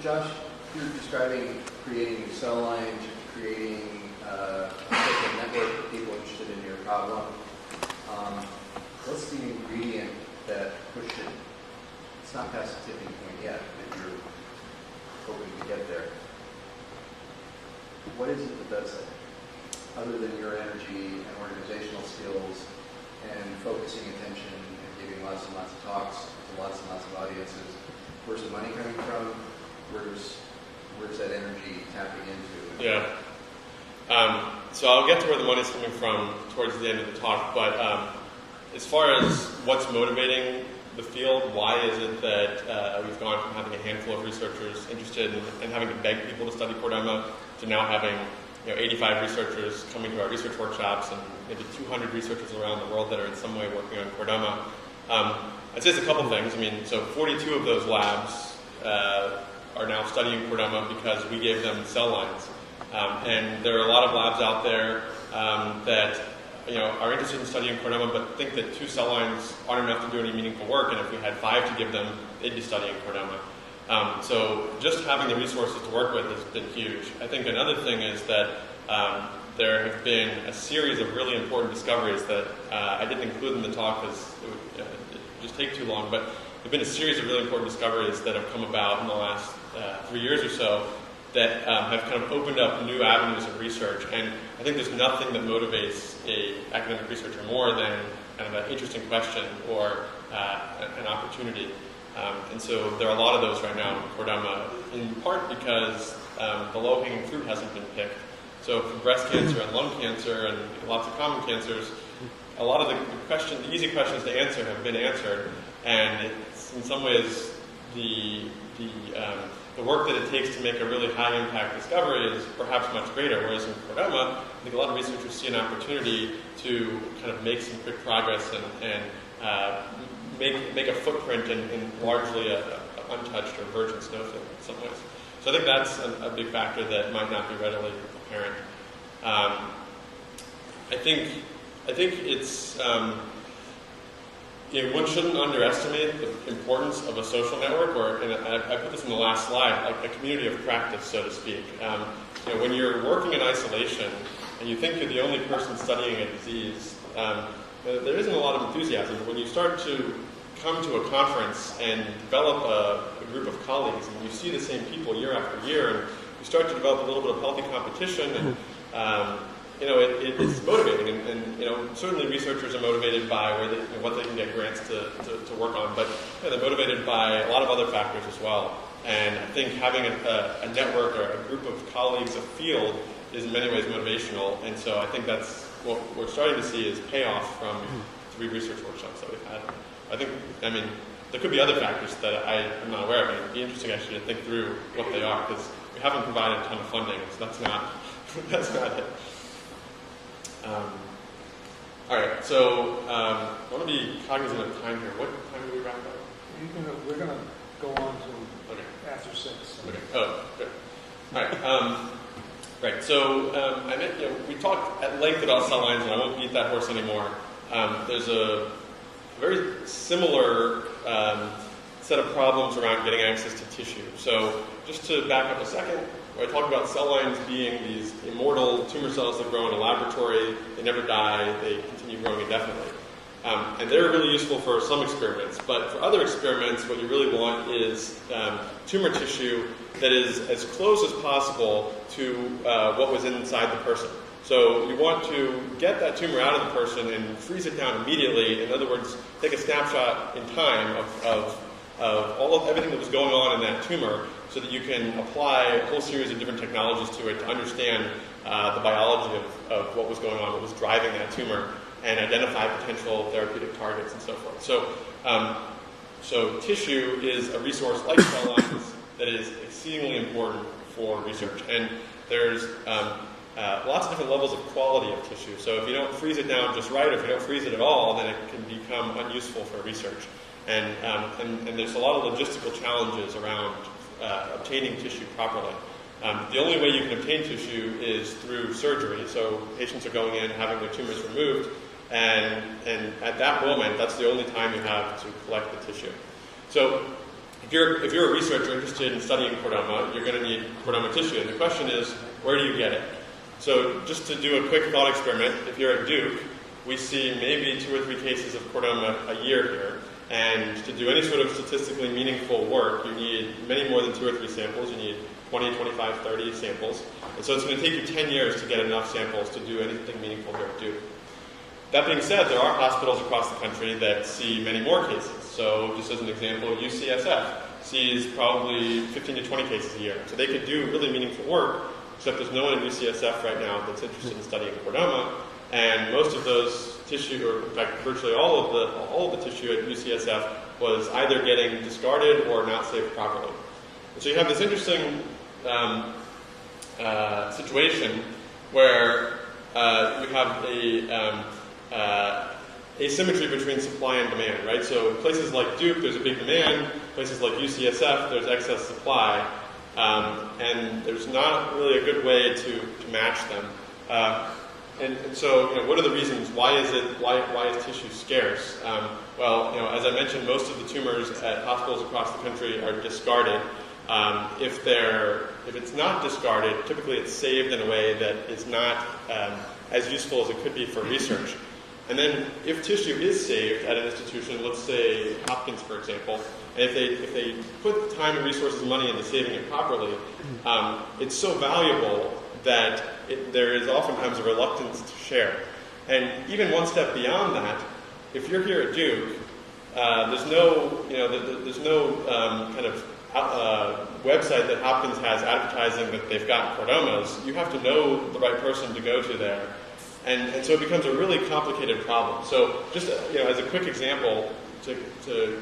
H: Josh,
L: you're describing creating new cell lines, creating a network of people interested in your problem. What's the ingredient that pushed it? It's not past the tipping point yet, but you're hoping to get there. What is it that does it? Other than your energy and organizational skills and focusing attention and giving lots and lots of talks to lots and lots of audiences, where's the money coming from? Where's that energy tapping into?
M: Yeah. So I'll get to where the money's coming from towards the end of the talk, but as far as what's motivating the field, why is it that we've gone from having a handful of researchers interested in having to beg people to study Chordoma to now having 85 researchers coming to our research workshops and maybe 200 researchers around the world that are in some way working on Chordoma? I'd say it's a couple things. So 42 of those labs are now studying Chordoma because we gave them cell lines. And there are a lot of labs out there that are interested in studying Chordoma but think that 2 cell lines aren't enough to do any meaningful work, and if we had 5 to give them, they'd be studying Chordoma. So just having the resources to work with has been huge. I think another thing is that there have been a series of really important discoveries that I didn't include in the talk because it would just take too long, but there have been a series of really important discoveries that have come about in the last 3 years or so that have kind of opened up new avenues of research. And I think there's nothing that motivates an academic researcher more than kind of an interesting question or an opportunity. And so there are a lot of those right now in Chordoma, in part because the low-hanging fruit hasn't been picked. So for breast cancer and lung cancer and lots of common cancers, a lot of the easy questions to answer have been answered, and it's in some ways the work that it takes to make a really high-impact discovery is perhaps much greater, whereas in Chordoma, I think a lot of researchers see an opportunity to kind of make some quick progress and make a footprint in largely an untouched or virgin snowfield in some ways. So I think that's a big factor that might not be readily apparent. I think it's one shouldn't underestimate the importance of a social network, and I put this in the last slide, like a community of practice, so to speak. When you're working in isolation and you think you're the only person studying a disease, there isn't a lot of enthusiasm. But when you start to come to a conference and develop a group of colleagues, and you see the same people year after year, and you start to develop a little bit of healthy competition, and it's motivating, and certainly researchers are motivated by what they can get grants to work on, but they're motivated by a lot of other factors as well. And I think having a network or a group of colleagues, a field, is in many ways motivational, and so I think that's what we're starting to see is payoff from 3 research workshops that we've had. There could be other factors that I'm not aware of, and it'd be interesting actually to think through what they are, because we haven't provided a ton of funding, so that's not it. All right, so I want to be cognizant of time here. What time do we wrap up?
E: We're going to go on to after 6.
M: Okay. Oh, good. All right. Right. So we talked at length about cell lines, and I won't beat that horse anymore. There's a very similar set of problems around getting access to tissue. So just to back up a second, I talk about cell lines being these immortal tumor cells that grow in a laboratory. They never die. They continue growing indefinitely. And they're really useful for some experiments. But for other experiments, what you really want is tumor tissue that is as close as possible to what was inside the person. So you want to get that tumor out of the person and freeze it down immediately. In other words, take a snapshot in time of everything that was going on in that tumor, so that you can apply a whole series of different technologies to it to understand the biology of what was going on, what was driving that tumor, and identify potential therapeutic targets and so forth. So tissue is a resource like cell lines that is exceedingly important for research. And there's lots of different levels of quality of tissue. So if you don't freeze it down just right, or if you don't freeze it at all, then it can become unuseful for research. And there's a lot of logistical challenges around obtaining tissue properly. The only way you can obtain tissue is through surgery. So patients are going in, having their tumors removed, and at that moment, that's the only time you have to collect the tissue. So if you're a researcher interested in studying chordoma, you're going to need chordoma tissue. And the question is, where do you get it? So just to do a quick thought experiment, if you're at Duke, we see maybe 2 or 3 cases of chordoma a year here. And to do any sort of statistically meaningful work, you need many more than 2 or 3 samples. You need 20, 25, 30 samples. And so it's going to take you 10 years to get enough samples to do anything meaningful here at Duke. That being said, there are hospitals across the country that see many more cases. So just as an example, UCSF sees probably 15 to 20 cases a year. So they could do really meaningful work, except there's no one in UCSF right now that's interested in studying chordoma. And most of those tissue, or in fact virtually all of the tissue at UCSF was either getting discarded or not saved properly. And so you have this interesting situation where you have asymmetry between supply and demand, right? So places like Duke, there's a big demand. Places like UCSF, there's excess supply. And there's not really a good way to match them. And so, what are the reasons? Why is tissue scarce? Well, as I mentioned, most of the tumors at hospitals across the country are discarded. If it's not discarded, typically it's saved in a way that is not as useful as it could be for research. And then, if tissue is saved at an institution, let's say Hopkins, for example, and if they put time and resources and money into saving it properly, it's so valuable that there is oftentimes a reluctance to share. And even one step beyond that, if you're here at Duke, there's no kind of website that Hopkins has advertising that they've got chordomas. You have to know the right person to go to there. And so it becomes a really complicated problem. So just as a quick example, to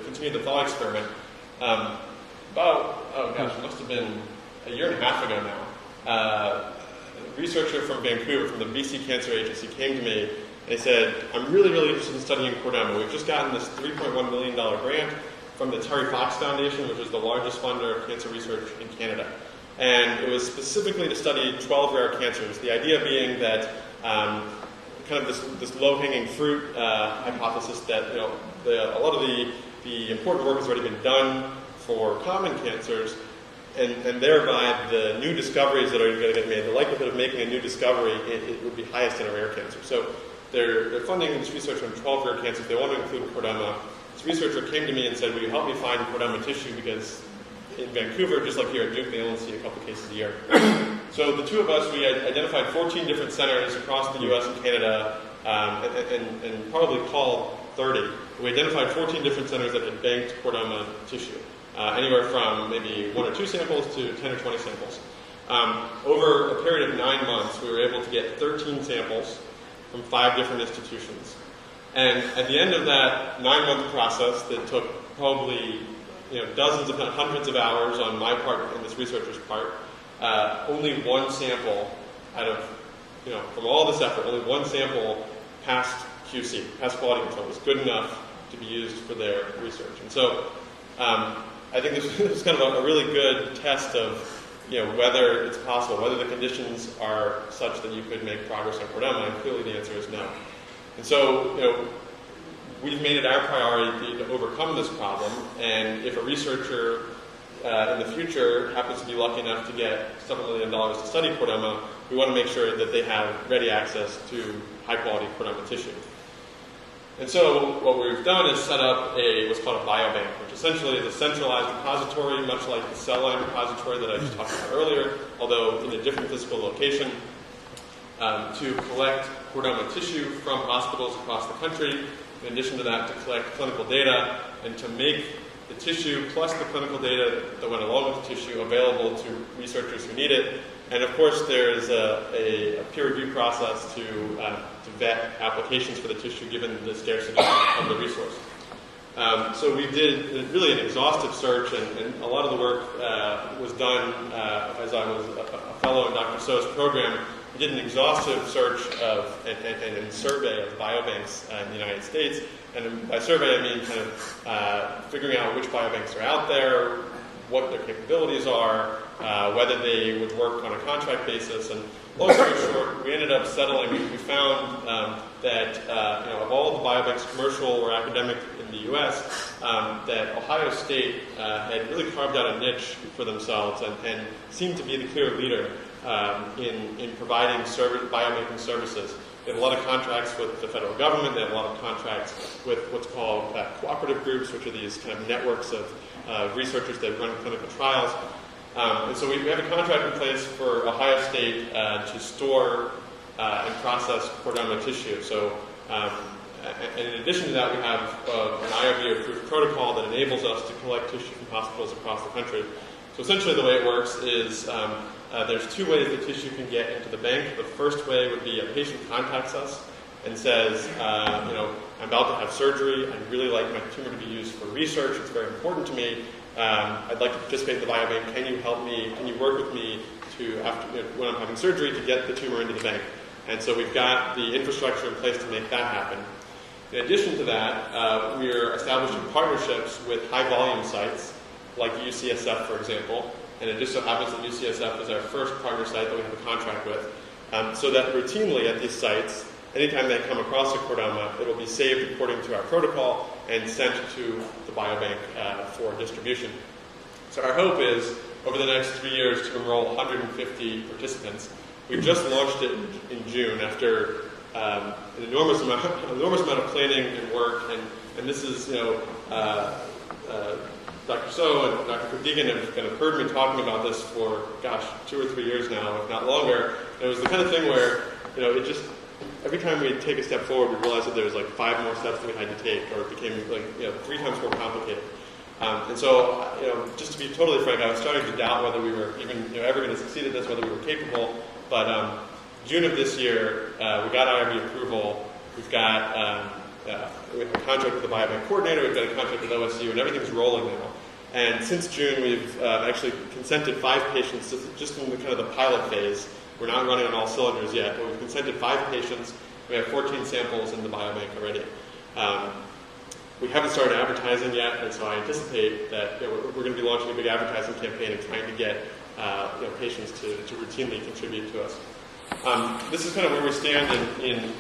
M: continue the thought experiment, it must have been a year and a half ago now, a researcher from Vancouver, from the BC Cancer Agency, came to me and they said, I'm really, really interested in studying chordoma. We've just gotten this $3.1 million grant from the Terry Fox Foundation, which is the largest funder of cancer research in Canada. And it was specifically to study 12 rare cancers, the idea being that kind of this low-hanging fruit hypothesis that a lot of the important work has already been done for common cancers, and thereby the new discoveries that are going to get made, the likelihood of making a new discovery, it would be highest in a rare cancer. So they're funding this research on 12 rare cancers. They want to include chordoma. This researcher came to me and said, will you help me find chordoma tissue, because in Vancouver, just like here at Duke, they only see a couple cases a year. So the two of us, we identified 14 different centers across the U.S. and Canada, and probably called 30. We identified 14 different centers that had banked chordoma tissue, anywhere from maybe 1 or 2 samples to 10 or 20 samples. Over a period of 9 months, we were able to get 13 samples from 5 different institutions. And at the end of that 9-month process that took probably dozens, if not hundreds of hours on my part and this researcher's part, only 1 sample out of, from all this effort, only 1 sample passed QC, passed quality control, was good enough to be used for their research. And so I think this is kind of a really good test of whether it's possible, whether the conditions are such that you could make progress on chordoma, and clearly the answer is no. And so, we've made it our priority to overcome this problem, and if a researcher in the future happens to be lucky enough to get several $1 million to study chordoma, we want to make sure that they have ready access to high-quality chordoma tissue. And so what we've done is set up what's called a biobank, which essentially is a centralized repository, much like the cell line repository that I just talked about earlier, although in a different physical location, to collect chordoma tissue from hospitals across the country. In addition to that, to collect clinical data and to make the tissue plus the clinical data that went along with the tissue available to researchers who need it. And of course, there's a peer review process to vet applications for the tissue given the scarcity of the resource. So we did really an exhaustive search, and a lot of the work was done as I was a fellow in Dr. So's program. We did an exhaustive search and survey of biobanks in the United States. And by survey, I mean kind of figuring out which biobanks are out there, what their capabilities are, whether they would work on a contract basis. And long story short, we ended up settling. We found that of all the biobanks, commercial or academic in the U.S., that Ohio State had really carved out a niche for themselves and seemed to be the clear leader in providing biobanking services. They have a lot of contracts with the federal government. They have a lot of contracts with what's called cooperative groups, which are these kind of networks of researchers that run clinical trials. And so we have a contract in place for Ohio State to store and process chordoma tissue. So, and in addition to that, we have an IRB-approved protocol that enables us to collect tissue from hospitals across the country. So essentially the way it works is there's two ways the tissue can get into the bank. The first way would be a patient contacts us and says, I'm about to have surgery. I'd really like my tumor to be used for research. It's very important to me. I'd like to participate in the biobank. Can you help me? Can you work with me to, when I'm having surgery, to get the tumor into the bank? And so we've got the infrastructure in place to make that happen. In addition to that, we're establishing partnerships with high-volume sites, like UCSF, for example. And it just so happens that UCSF is our first partner site that we have a contract with. So that routinely at these sites, anytime they come across a chordoma, it will be saved according to our protocol and sent to the biobank for distribution. So our hope is, over the next 3 years, to enroll 150 participants. We've just launched it in June after an enormous amount of planning and work, and this is, Dr. So and Dr. Deegan have kind of heard me talking about this for, 2 or 3 years now, if not longer. And it was the kind of thing where, it just, every time we take a step forward, we realized that there was like 5 more steps that we had to take, or it became 3 times more complicated. And so, just to be totally frank, I was starting to doubt whether we were even ever going to succeed at this, whether we were capable. But June of this year, we got IRB approval. We've got we have a contract with the biobank coordinator. We've got a contract with OSU, and everything's rolling now. And since June, we've actually consented 5 patients just in the kind of the pilot phase. We're not running on all cylinders yet, but we've consented 5 patients. We have 14 samples in the biobank already. We haven't started advertising yet, and so I anticipate that we're going to be launching a big advertising campaign and trying to get patients to routinely contribute to us. This is kind of where we stand in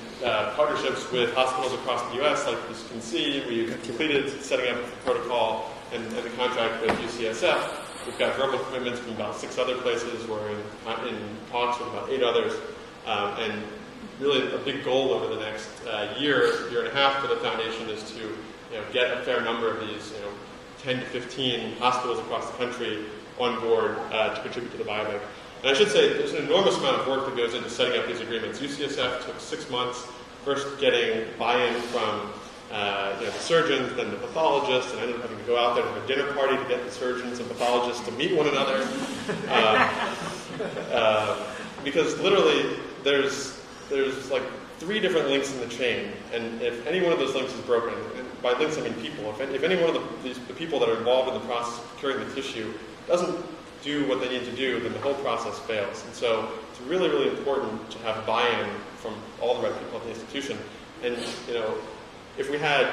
M: partnerships with hospitals across the U.S. Like you can see, we've completed setting up the protocol and the contract with UCSF. We've got verbal commitments from about 6 other places. We're in talks with about 8 others. And really a big goal over the next year and a half for the foundation is to get a fair number of these 10 to 15 hospitals across the country on board to contribute to the biobank. And I should say there's an enormous amount of work that goes into setting up these agreements. UCSF took 6 months, first getting buy-in from the surgeons, then the pathologists, and I ended up having to go out there to have a dinner party to get the surgeons and pathologists to meet one another. Because literally there's like 3 different links in the chain, and if any one of those links is broken, and by links I mean people, if any one of the people that are involved in the process of procuring the tissue doesn't do what they need to do, then the whole process fails. And so it's really, really important to have buy-in from all the right people at the institution. And if we had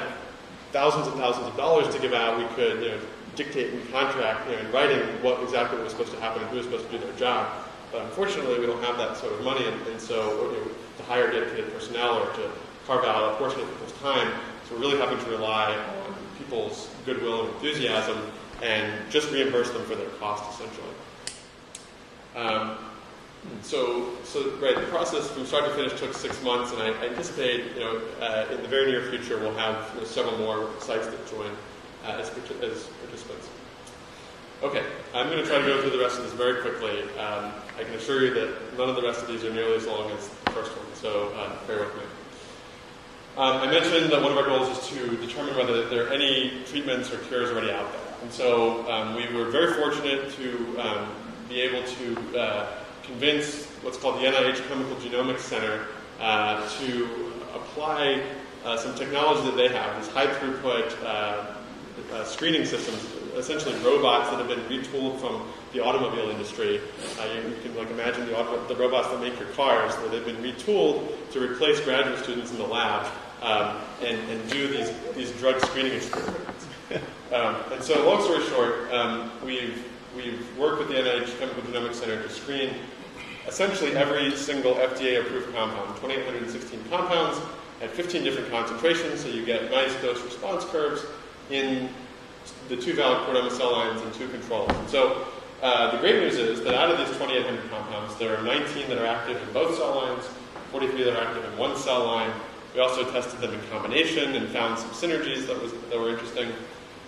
M: thousands and thousands of dollars to give out, we could dictate in contract, in writing what exactly was supposed to happen and who was supposed to do their job. But unfortunately, we don't have that sort of money, and so to hire dedicated personnel or to carve out a portion of people's time, so we're really having to rely on people's goodwill and enthusiasm and just reimburse them for their cost, essentially. The process from start to finish took 6 months, and I anticipate, in the very near future, we'll have several more sites that join as participants. Okay, I'm going to try to go through the rest of this very quickly. I can assure you that none of the rest of these are nearly as long as the first one, so bear with me. I mentioned that one of our goals is to determine whether there are any treatments or cures already out there. And so we were very fortunate to be able to convince what's called the NIH Chemical Genomics Center to apply some technology that they have, these high-throughput screening systems, essentially robots that have been retooled from the automobile industry. You can imagine the robots that make your cars, where they've been retooled to replace graduate students in the lab and do these drug screening experiments. And so, long story short, we've we've worked with the NIH Chemical Genomics Center to screen essentially every single FDA-approved compound, 2,816 compounds at 15 different concentrations, so you get nice dose-response curves in the 2 valid chordoma cell lines and 2 controls. And so the great news is that out of these 2,800 compounds, there are 19 that are active in both cell lines, 43 that are active in one cell line. We also tested them in combination and found some synergies that were interesting.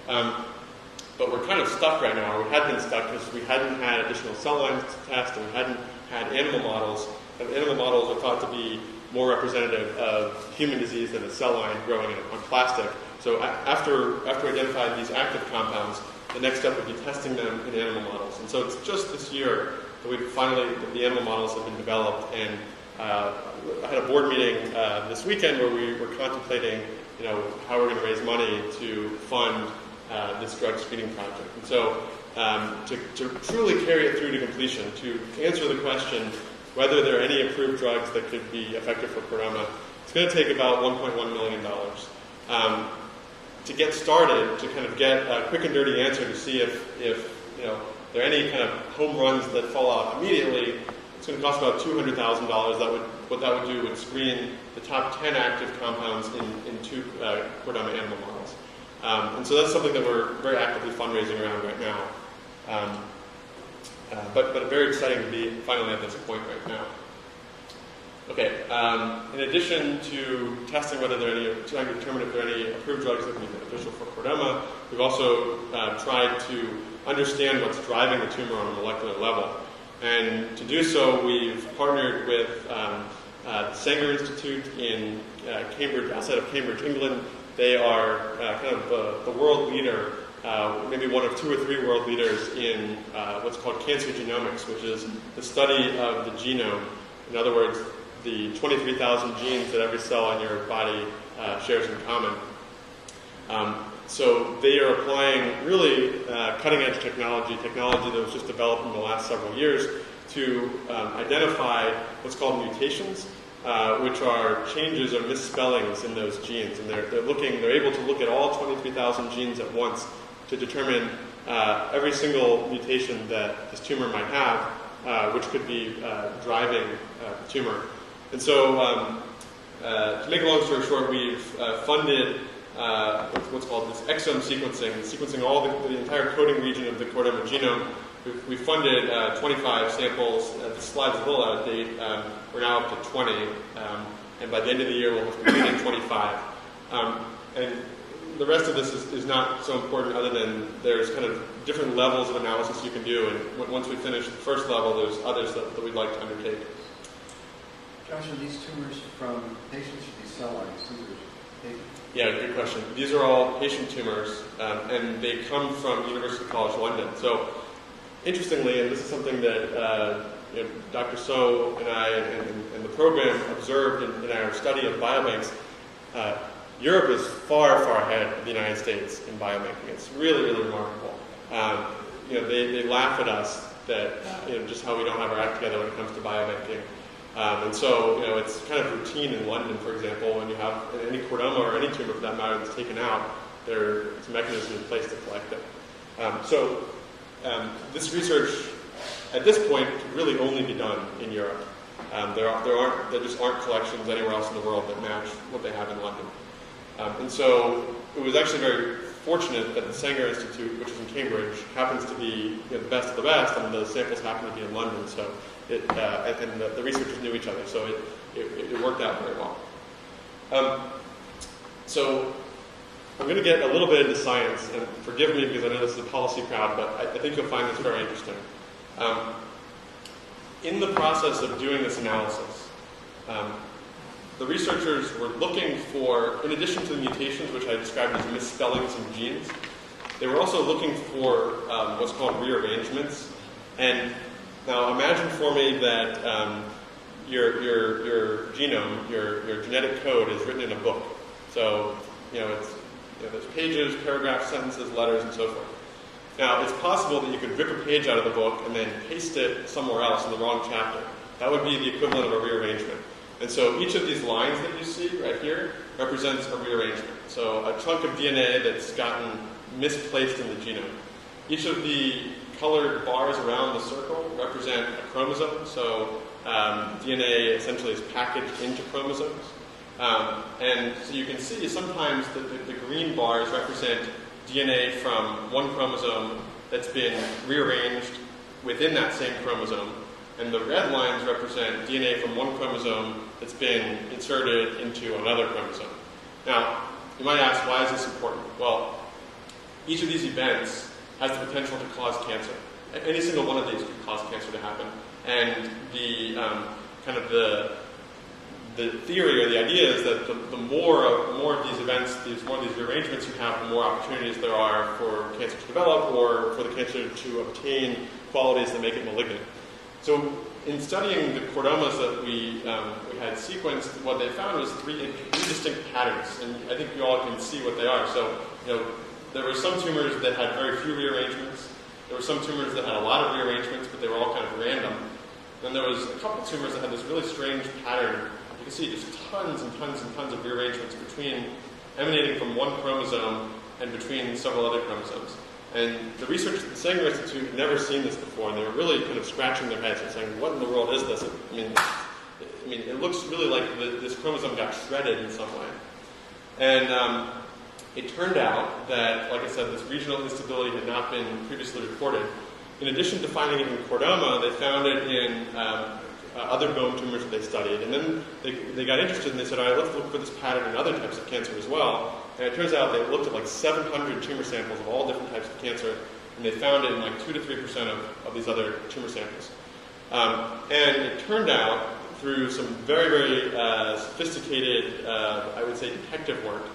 M: But we're kind of stuck right now, or we had been stuck because we hadn't had additional cell lines to test, and we hadn't had animal models. And animal models are thought to be more representative of human disease than a cell line growing on plastic. So after we identified these active compounds, the next step would be testing them in animal models. And so it's just this year that the animal models have been developed. And I had a board meeting this weekend where we were contemplating, how we're going to raise money to fund this drug screening project. And so to truly carry it through to completion, to answer the question whether there are any approved drugs that could be effective for chordoma, it's going to take about $1.1 million. To get started, to kind of get a quick and dirty answer to see if there are any kind of home runs that fall out immediately, it's going to cost about $200,000. What that would do would screen the top 10 active compounds in 2 chordoma animal models. And so that's something that we're very actively fundraising around right now. But very exciting to be finally at this point right now. Okay, in addition to testing trying to determine if there are any approved drugs that can be beneficial for chordoma, we've also tried to understand what's driving the tumor on a molecular level. And to do so, we've partnered with the Sanger Institute in Cambridge, outside of Cambridge, England. They are kind of the world leader, maybe one of 2 or 3 world leaders in what's called cancer genomics, which is the study of the genome. In other words, the 23,000 genes that every cell in your body shares in common. So they are applying really cutting-edge technology that was just developed in the last several years to identify what's called mutations, which are changes or misspellings in those genes. And they're able to look at all 23,000 genes at once to determine every single mutation that this tumor might have, which could be driving the tumor. And so, to make a long story short, we've funded what's called this exome sequencing all the entire coding region of the chordoma genome. We've funded 25 samples. The slide's a little out of date. We're now up to 20, and by the end of the year, we'll have completed 25. And the rest of this is not so important, other than there's kind of different levels of analysis you can do, and once we finish the first level, there's others that we'd like to undertake.
L: Josh, are these tumors from patients or these cell lines?
M: Yeah, good question. These are all patient tumors, and they come from University College London. So, interestingly, and this is something that Dr. So and I and the program observed in our study of biobanks, Europe is far, far ahead of the United States in biobanking. It's really, really remarkable. They laugh at us that just how we don't have our act together when it comes to biobanking. And so, it's kind of routine in London, for example, when you have any chordoma or any tumor for that matter that's taken out, there's a mechanism in place to collect it. This research, at this point, could really only be done in Europe. There just aren't collections anywhere else in the world that match what they have in London. And so, it was actually very fortunate that the Sanger Institute, which is in Cambridge, happens to be the best of the best, and the samples happen to be in London. So, and the researchers knew each other, so it worked out very well. So I'm going to get a little bit into science, and forgive me because I know this is a policy crowd, but I think you'll find this very interesting. In the process of doing this analysis, the researchers were looking for, in addition to the mutations, which I described as misspellings in genes, they were also looking for what's called rearrangements. And now imagine for me that your genome, your genetic code is written in a book. So, there's pages, paragraphs, sentences, letters, and so forth. Now, it's possible that you could rip a page out of the book and then paste it somewhere else in the wrong chapter. That would be the equivalent of a rearrangement. And so each of these lines that you see right here represents a rearrangement. So a chunk of DNA that's gotten misplaced in the genome. Each of the colored bars around the circle represent a chromosome. So DNA essentially is packaged into chromosomes. And so you can see sometimes the green bars represent DNA from one chromosome that's been rearranged within that same chromosome. And the red lines represent DNA from one chromosome that's been inserted into another chromosome. Now, you might ask, why is this important? Well, each of these events has the potential to cause cancer. Any single one of these could cause cancer to happen. And the the theory or the idea is that the more of these events, more of these rearrangements you have, the more opportunities there are for cancer to develop or for the cancer to obtain qualities that make it malignant. So in studying the chordomas that we had sequenced, what they found was three distinct patterns, and I think you all can see what they are. So, there were some tumors that had very few rearrangements. There were some tumors that had a lot of rearrangements, but they were all kind of random. Then there was a couple tumors that had this really strange pattern. You can see just tons and tons and tons of rearrangements emanating from one chromosome and between several other chromosomes. And the researchers at the Sanger Institute had never seen this before, and they were really kind of scratching their heads and saying, what in the world is this? I mean, it looks really like this chromosome got shredded in some way. And it turned out that, like I said, this regional instability had not been previously reported. In addition to finding it in chordoma, they found it in other bone tumors that they studied. And then they got interested and they said, all right, let's look for this pattern in other types of cancer as well. And it turns out they looked at like 700 tumor samples of all different types of cancer, and they found it in like 2 to 3% of these other tumor samples. And it turned out, through some very, very sophisticated, I would say, detective work,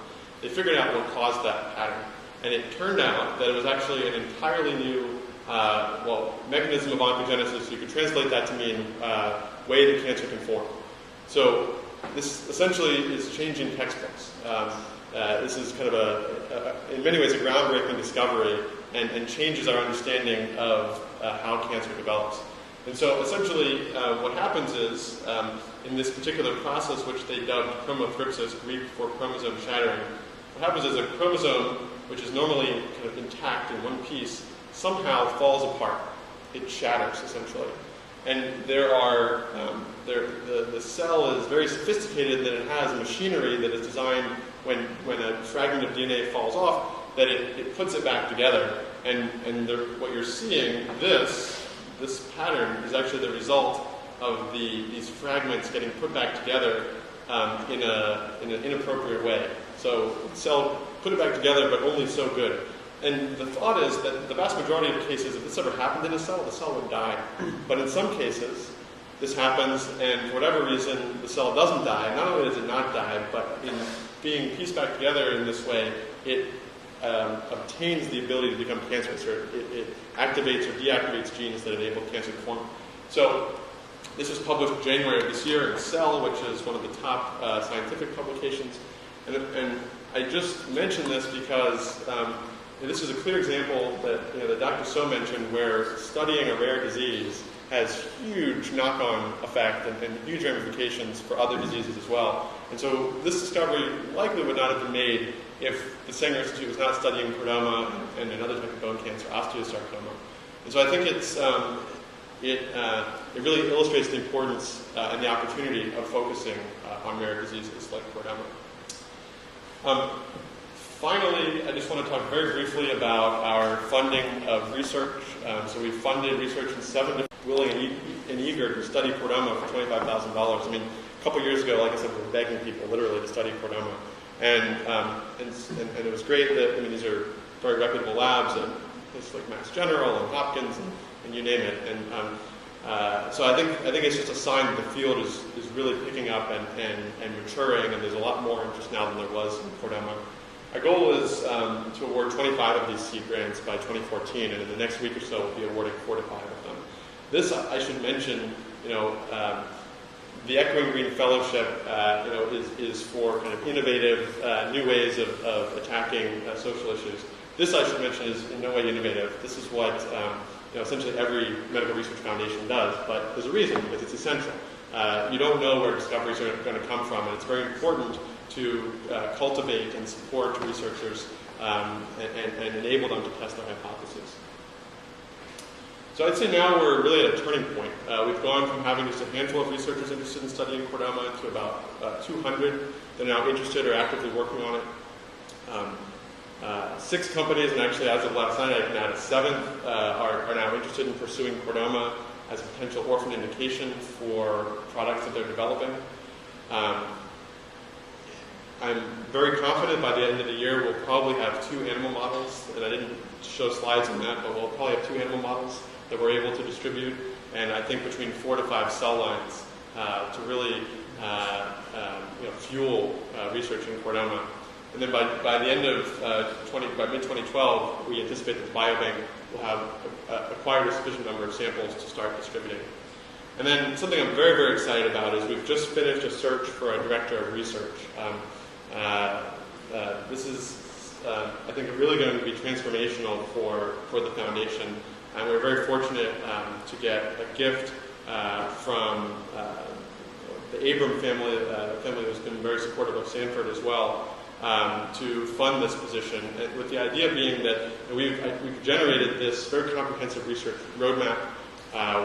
M: they figured out what caused that pattern. And it turned out that it was actually an entirely new mechanism of oncogenesis. You could translate that to mean way that cancer can form. So this essentially is changing textbooks. This is kind of in many ways, a groundbreaking discovery and changes our understanding of how cancer develops. And so essentially what happens is, in this particular process, which they dubbed chromothripsis, Greek for chromosome shattering, what happens is a chromosome, which is normally kind of intact in one piece, somehow falls apart. It shatters, essentially. And the cell is very sophisticated, that it has machinery that is designed when a fragment of DNA falls off, that it puts it back together. And what you're seeing, this pattern, is actually the result of these fragments getting put back together in an inappropriate way. So the cell put it back together, but only so good. And the thought is that the vast majority of cases, if this ever happened in a cell, the cell would die. But in some cases, this happens, and for whatever reason, the cell doesn't die. Not only does it not die, but in being pieced back together in this way, it obtains the ability to become cancerous, or it activates or deactivates genes that enable cancer to form. So this was published in January of this year in Cell, which is one of the top scientific publications. And I just mention this because this is a clear example that Dr. So mentioned, where studying a rare disease has huge knock-on effect and huge ramifications for other diseases as well. And so this discovery likely would not have been made if the Sanger Institute was not studying chordoma and another type of bone cancer, osteosarcoma. And so I think it really illustrates the importance and the opportunity of focusing on rare diseases like chordoma. Finally, I just want to talk very briefly about our funding of research. So we funded research in 7 different willing and eager to study chordoma for $25,000. I mean, a couple years ago, like I said, we were begging people literally to study chordoma. And it was great that, these are very reputable labs at places like Mass General and Hopkins and you name it. And so I think it's just a sign that the field is really picking up and maturing, and there's a lot more interest now than there was in chordoma. Our goal is to award 25 of these seed grants by 2014, and in the next week or so we'll be awarding 4 to 5 of them. This, I should mention, the Echoing Green Fellowship, is for kind of innovative new ways of attacking social issues. This, I should mention, is in no way innovative. This is what essentially every medical research foundation does, but there's a reason, because it's essential. You don't know where discoveries are going to come from, and it's very important to cultivate and support researchers and enable them to test their hypotheses. So I'd say now we're really at a turning point. We've gone from having just a handful of researchers interested in studying chordoma to about 200 that are now interested or actively working on it. 6 companies, and actually as of last night I can add a 7th, are now interested in pursuing chordoma as a potential orphan indication for products that they're developing. I'm very confident by the end of the year we'll probably have 2 animal models, and I didn't show slides on that, but we'll probably have 2 animal models that we're able to distribute, and I think between 4 to 5 cell lines to really fuel research in chordoma. And then by the end of by mid-2012, we anticipate that the biobank will have acquired a sufficient number of samples to start distributing. And then something I'm very, very excited about is we've just finished a search for a director of research. This is, I think, really going to be transformational for the foundation. And we're very fortunate to get a gift from the Abram family, a family who's been very supportive of Sanford as well, to fund this position, and with the idea being that we've generated this very comprehensive research roadmap.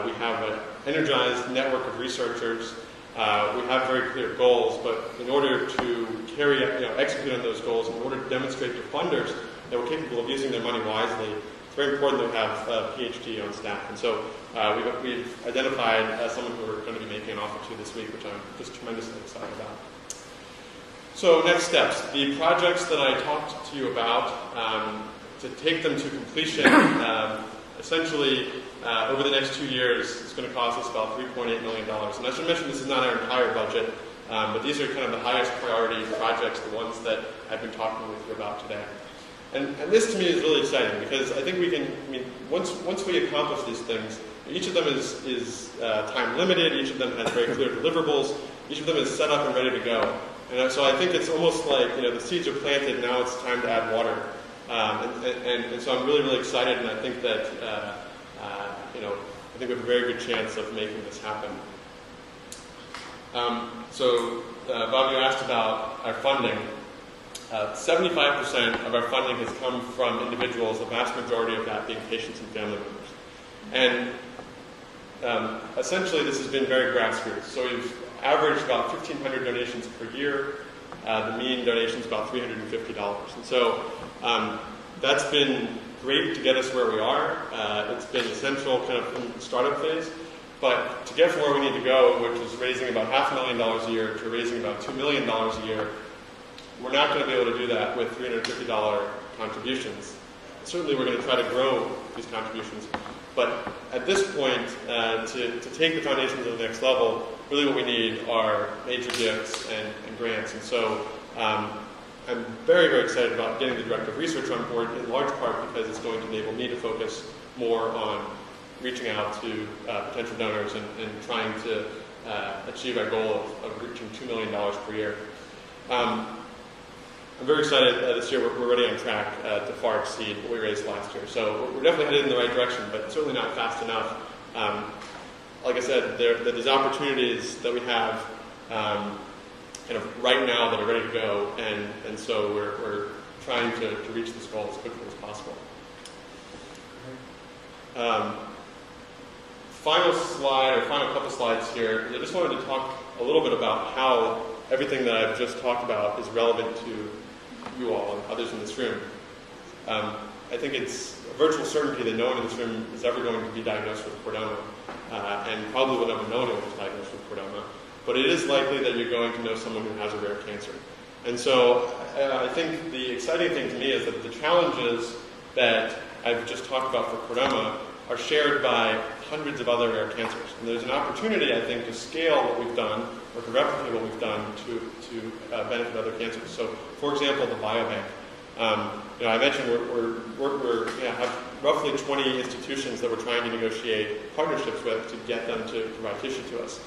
M: We have an energized network of researchers. We have very clear goals, but in order to execute on those goals, in order to demonstrate to funders that we're capable of using their money wisely, it's very important that we have a PhD on staff. And so we've identified someone who we're going to be making an offer to this week, which I'm just tremendously excited about. So next steps. The projects that I talked to you about, to take them to completion, essentially over the next 2 years, it's going to cost us about $3.8 million. And I should mention this is not our entire budget, but these are kind of the highest priority projects, the ones that I've been talking with you about today. And this to me is really exciting because I think we can, once we accomplish these things, each of them is time limited, each of them has very clear deliverables, each of them is set up and ready to go. And so I think it's almost like, the seeds are planted, now it's time to add water. And so I'm really, really excited, and I think that, I think we have a very good chance of making this happen. Bob, you asked about our funding. 75% of our funding has come from individuals, the vast majority of that being patients and family members. And essentially this has been very grassroots. So we've averaged about 1,500 donations per year. The mean donation is about $350. And so that's been great to get us where we are. It's been essential kind of in the startup phase. But to get from where we need to go, which is raising about $500,000 a year to raising about $2 million a year, we're not going to be able to do that with $350 contributions. Certainly we're going to try to grow these contributions. But at this point, to take the foundation to the next level, really what we need are major gifts and grants. And so I'm very, very excited about getting the director of research on board, in large part because it's going to enable me to focus more on reaching out to potential donors and trying to achieve our goal of reaching $2 million per year. I'm very excited this year we're already on track to far exceed what we raised last year. So we're definitely headed in the right direction, but certainly not fast enough. Like I said, there's opportunities that we have kind of right now that are ready to go, and so we're trying to reach this goal as quickly as possible. Final slide, or final couple slides here. I just wanted to talk a little bit about how everything that I've just talked about is relevant to you all and others in this room. I think it's a virtual certainty that no one in this room is ever going to be diagnosed with chordoma, and probably will never know anyone who's diagnosed with chordoma. But it is likely that you're going to know someone who has a rare cancer. And so I think the exciting thing to me is that the challenges that I've just talked about for chordoma are shared by hundreds of other rare cancers. And there's an opportunity, I think, to scale what we've done, or to replicate what we've done to benefit other cancers. So, for example, the biobank. I mentioned we have roughly 20 institutions that we're trying to negotiate partnerships with to get them to provide tissue to us.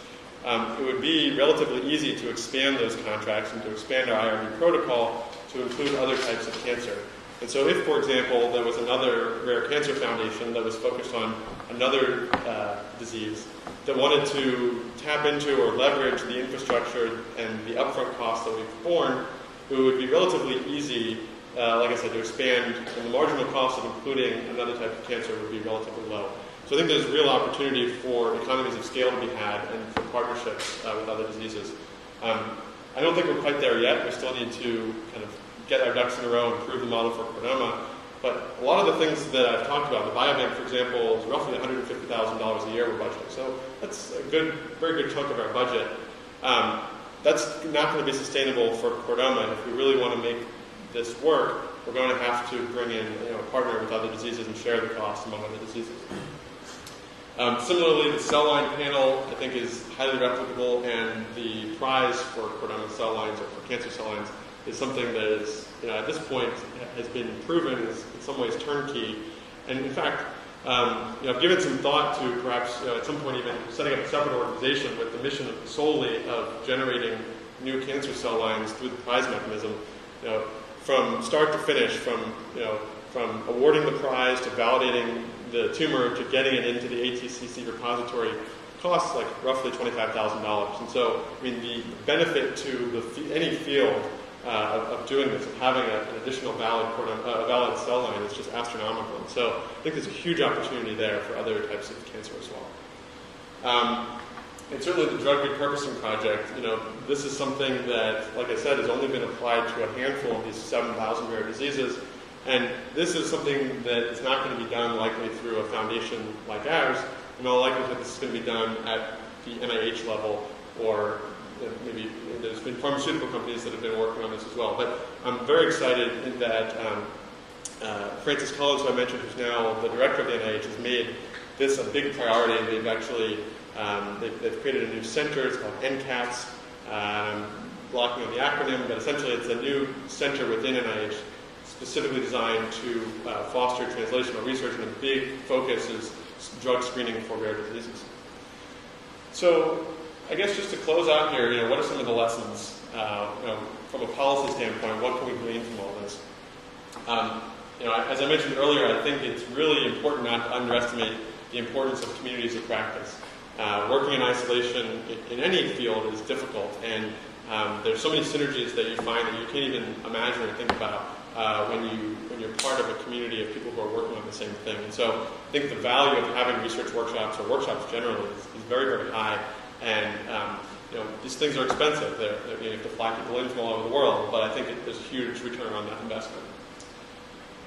M: It would be relatively easy to expand those contracts and to expand our IRB protocol to include other types of cancer. And so if, for example, there was another rare cancer foundation that was focused on another disease that wanted to tap into or leverage the infrastructure and the upfront costs that we've borne, it would be relatively easy, like I said, to expand, and the marginal cost of including another type of cancer would be relatively low. So I think there's real opportunity for economies of scale to be had and for partnerships with other diseases. I don't think we're quite there yet. We still need to kind of get our ducks in a row and prove the model for chordoma. But a lot of the things that I've talked about, the biobank, for example, is roughly $150,000 a year we're budgeting. So that's a very good chunk of our budget. That's not going to be sustainable for chordoma. And if we really want to make this work, we're going to have to bring in a partner with other diseases and share the cost among other diseases. Similarly, the cell line panel, I think, is highly replicable, and the prize for chordoma cell lines or for cancer cell lines is something that is, at this point, has been proven is in some ways turnkey. And in fact, I've given some thought to perhaps at some point even setting up a separate organization with the mission solely of generating new cancer cell lines through the prize mechanism, from start to finish, from awarding the prize to validating the tumor to getting it into the ATCC repository costs like roughly $25,000. And so, I mean, the benefit to any field of doing this, of having an additional valid cell line is just astronomical. And so I think there's a huge opportunity there for other types of cancer as well. And certainly the drug repurposing project, this is something that, like I said, has only been applied to a handful of these 7,000 rare diseases. And this is something that is not going to be done likely through a foundation like ours. In all likelihood, this is going to be done at the NIH level, or maybe there's been pharmaceutical companies that have been working on this as well. But I'm very excited that Francis Collins, who I mentioned, who's now the director of the NIH, has made this a big priority. They've actually they've created a new center. It's called NCATS. Blocking on the acronym, but essentially it's a new center within NIH specifically designed to foster translational research, and a big focus is drug screening for rare diseases. So I guess just to close out here, what are some of the lessons from a policy standpoint? What can we glean from all this? As I mentioned earlier, I think it's really important not to underestimate the importance of communities of practice. Working in isolation in any field is difficult, and there's so many synergies that you find that you can't even imagine or think about when you're part of a community of people who are working on the same thing. And so I think the value of having research workshops, or workshops generally, is very, very high. And these things are expensive. You have to fly people in from all over the world, but I think there's a huge return on that investment.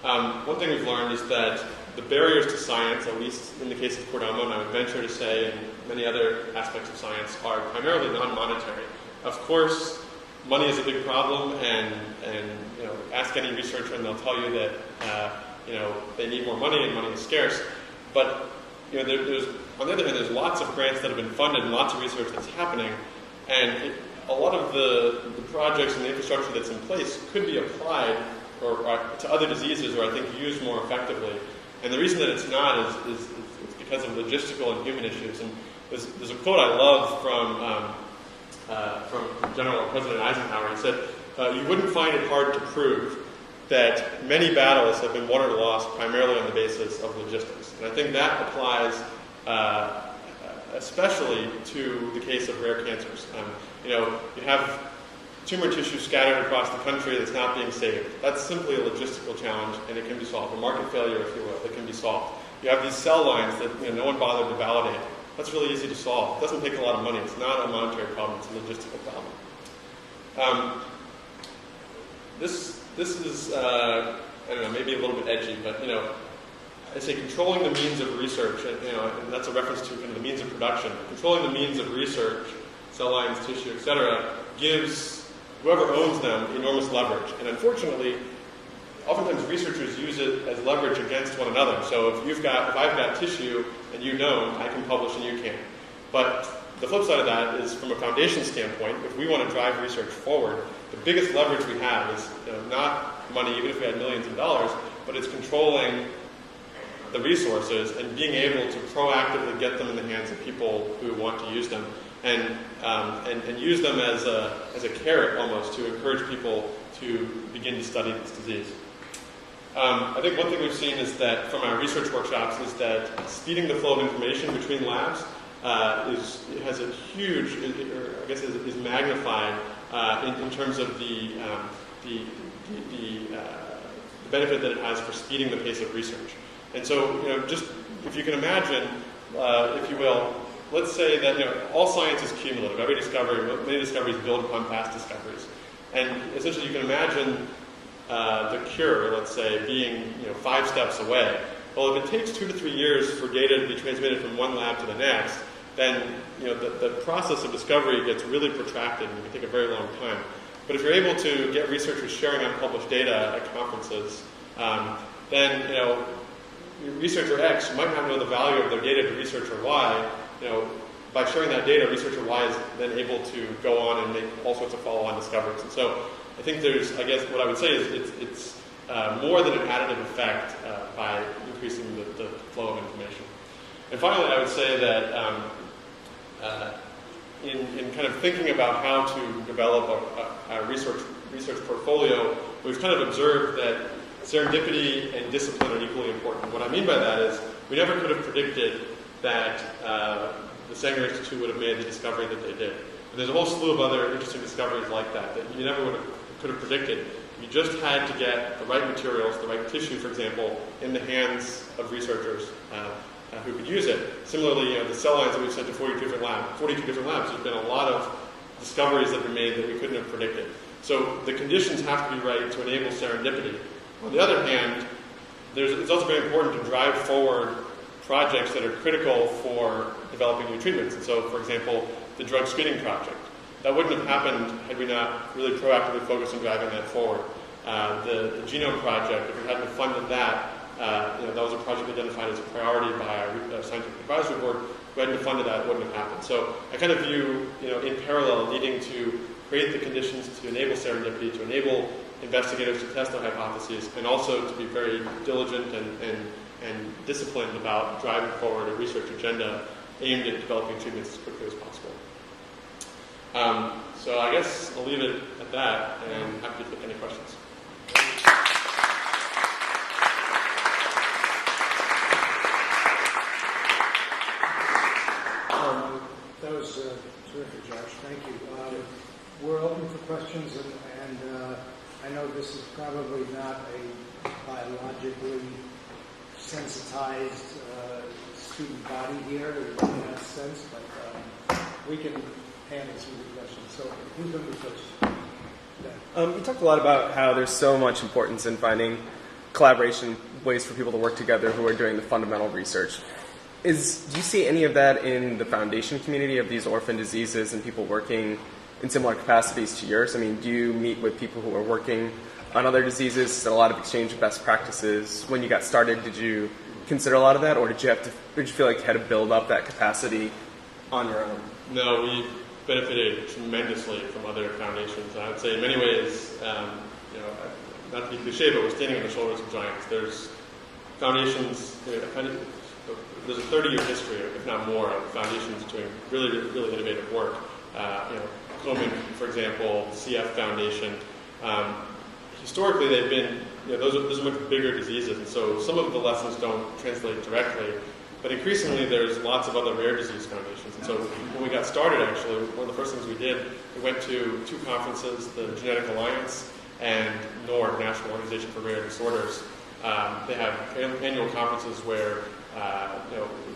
M: One thing we've learned is that the barriers to science, at least in the case of chordoma, and I would venture to say in many other aspects of science, are primarily non-monetary. Of course, money is a big problem, and ask any researcher and they'll tell you that they need more money and money is scarce. But there's on the other hand, there's lots of grants that have been funded and lots of research that's happening, and a lot of the projects and the infrastructure that's in place could be applied or to other diseases, or I think used more effectively. And the reason that it's not is it's because of logistical and human issues. And there's a quote I love from General President Eisenhower. He said, "You wouldn't find it hard to prove that many battles have been won or lost primarily on the basis of logistics." And I think that applies especially to the case of rare cancers. You have tumor tissue scattered across the country that's not being saved. That's simply a logistical challenge, and it can be solved. A market failure, if you will, that can be solved. You have these cell lines that no one bothered to validate. That's really easy to solve. It doesn't take a lot of money. It's not a monetary problem. It's a logistical problem. This is I don't know, maybe a little bit edgy, but I say controlling the means of research, and that's a reference to kind of the means of production. Controlling the means of research, cell lines, tissue, etc., gives whoever owns them enormous leverage. And unfortunately, oftentimes researchers use it as leverage against one another. So if I've got tissue and you don't, I can publish and you can't. But the flip side of that is, from a foundation standpoint, if we want to drive research forward, the biggest leverage we have is not money, even if we had millions of dollars, but it's controlling the resources and being able to proactively get them in the hands of people who want to use them, and use them as a carrot almost to encourage people to begin to study this disease. I think one thing we've seen is that from our research workshops is that speeding the flow of information between labs has a huge, or I guess is magnified in terms of the benefit that it has for speeding the pace of research. And so, just if you can imagine, if you will, let's say that all science is cumulative. Every discovery, many discoveries build upon past discoveries. And essentially you can imagine the cure, let's say, being 5 steps away. Well, if it takes 2 to 3 years for data to be transmitted from one lab to the next, then the process of discovery gets really protracted and it can take a very long time. But if you're able to get researchers sharing unpublished data at conferences, then researcher X might not know the value of their data to researcher Y. By sharing that data, researcher Y is then able to go on and make all sorts of follow-on discoveries. And so I think I guess what I would say is it's more than an additive effect by increasing the flow of information. And finally, I would say that in kind of thinking about how to develop a research portfolio, we've kind of observed that serendipity and discipline are equally important. What I mean by that is we never could have predicted that the Sanger Institute would have made the discovery that they did. And there's a whole slew of other interesting discoveries like that you never could have predicted. You just had to get the right materials, the right tissue, for example, in the hands of researchers who could use it. Similarly, the cell lines that we've sent to 42 different labs, there's been a lot of discoveries that have been made that we couldn't have predicted. So the conditions have to be right to enable serendipity. On the other hand, it's also very important to drive forward projects that are critical for developing new treatments. And so, for example, the drug screening project. That wouldn't have happened had we not really proactively focused on driving that forward. The genome project, if we hadn't funded that, that was a project identified as a priority by our scientific advisory board. If we hadn't funded that, it wouldn't have happened. So I kind of view, in parallel, needing to create the conditions to enable serendipity, to enable investigators to test their hypotheses, and also to be very diligent and disciplined about driving forward a research agenda aimed at developing treatments as quickly as possible. So I guess I'll leave it at that, and happy to take any questions.
E: That was terrific, Josh. Thank you. We're open for questions, and I know this is probably not a biologically sensitized student body here in that sense, but we can handle some of the questions. So who's going to be first?
P: You talked a lot about how there's so much importance in finding collaboration ways for people to work together who are doing the fundamental research. Do you see any of that in the foundation community of these orphan diseases and people working in similar capacities to yours? I mean, do you meet with people who are working on other diseases? Is there a lot of exchange of best practices? When you got started, did you consider a lot of that, or did you feel like you had to build up that capacity on your own?
M: No, we benefited tremendously from other foundations. I would say in many ways, not to be cliche, but we're standing on the shoulders of giants. There's foundations, there's a 30-year history, if not more, of foundations doing really, really innovative work. Komen, for example, CF Foundation. Historically, they've been, those are much bigger diseases, and so some of the lessons don't translate directly. But increasingly, there's lots of other rare disease foundations. And so when we got started, actually, one of the first things we did, we went to 2 conferences, the Genetic Alliance and NORD, National Organization for Rare Disorders. They have annual conferences where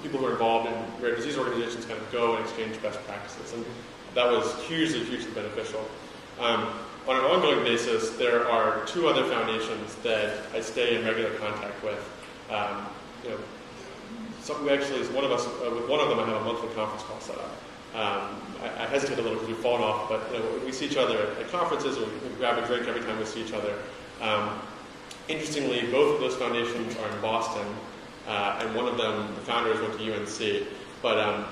M: people who are involved in rare disease organizations kind of go and exchange best practices. And that was hugely, hugely beneficial. On an ongoing basis, there are 2 other foundations that I stay in regular contact with. One of us, with one of them, I have a monthly conference call set up. I hesitate a little because we've fallen off, but we see each other at conferences, or we grab a drink every time we see each other. Interestingly, both of those foundations are in Boston, and one of them, the founders, went to UNC. But I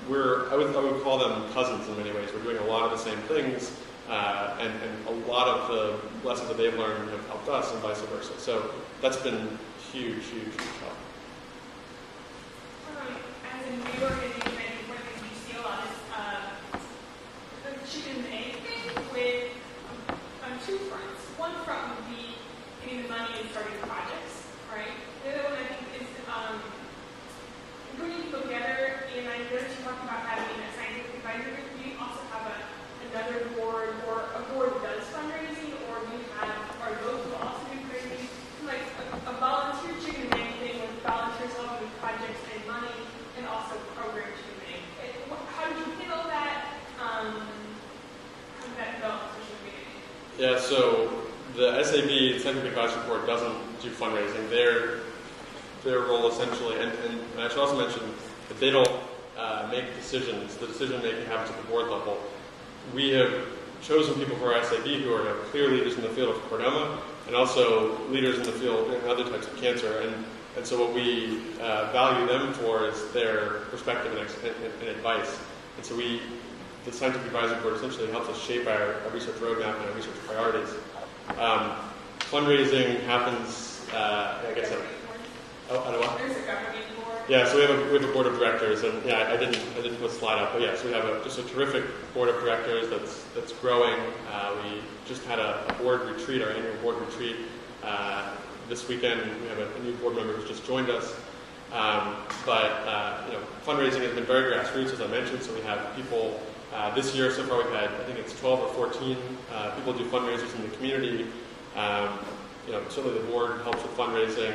M: would call them cousins in many ways. We're doing a lot of the same things, and a lot of the lessons that they've learned have helped us, and vice versa. So that's been huge, huge, huge help.
Q: As a new organization, one thing you see a lot is the chicken and egg thing with on 2 fronts. One front would be getting the money and starting projects, right? The other one I think is bringing people together. And I noticed you talked about having a scientific advisory group. Do you also have another board, or a board that does fundraising, or do you have, are those who also do fundraising, like a volunteer chicken
M: Yeah, so the SAB, Scientific Advisory Board, doesn't do fundraising. Their role essentially, and I should also mention that they don't make decisions. The decision making happens at the board level. We have chosen people for our SAB who are clear leaders in the field of chordoma and also leaders in the field in other types of cancer. And so what we value them for is their perspective and advice. And so the Scientific Advisory Board essentially helps us shape our research roadmap and our research priorities. Fundraising happens, I guess,
Q: There's a governing board.
M: yeah, so we have a board of directors, and yeah, I didn't put a slide up, but yeah, so we have just a terrific board of directors that's growing. We just had a board retreat, our annual board retreat this weekend. We have a new board member who's just joined us. But fundraising has been very grassroots, as I mentioned. So we have people this year so far. We've had, I think it's 12 or 14 people do fundraisers in the community. Certainly the board helps with fundraising.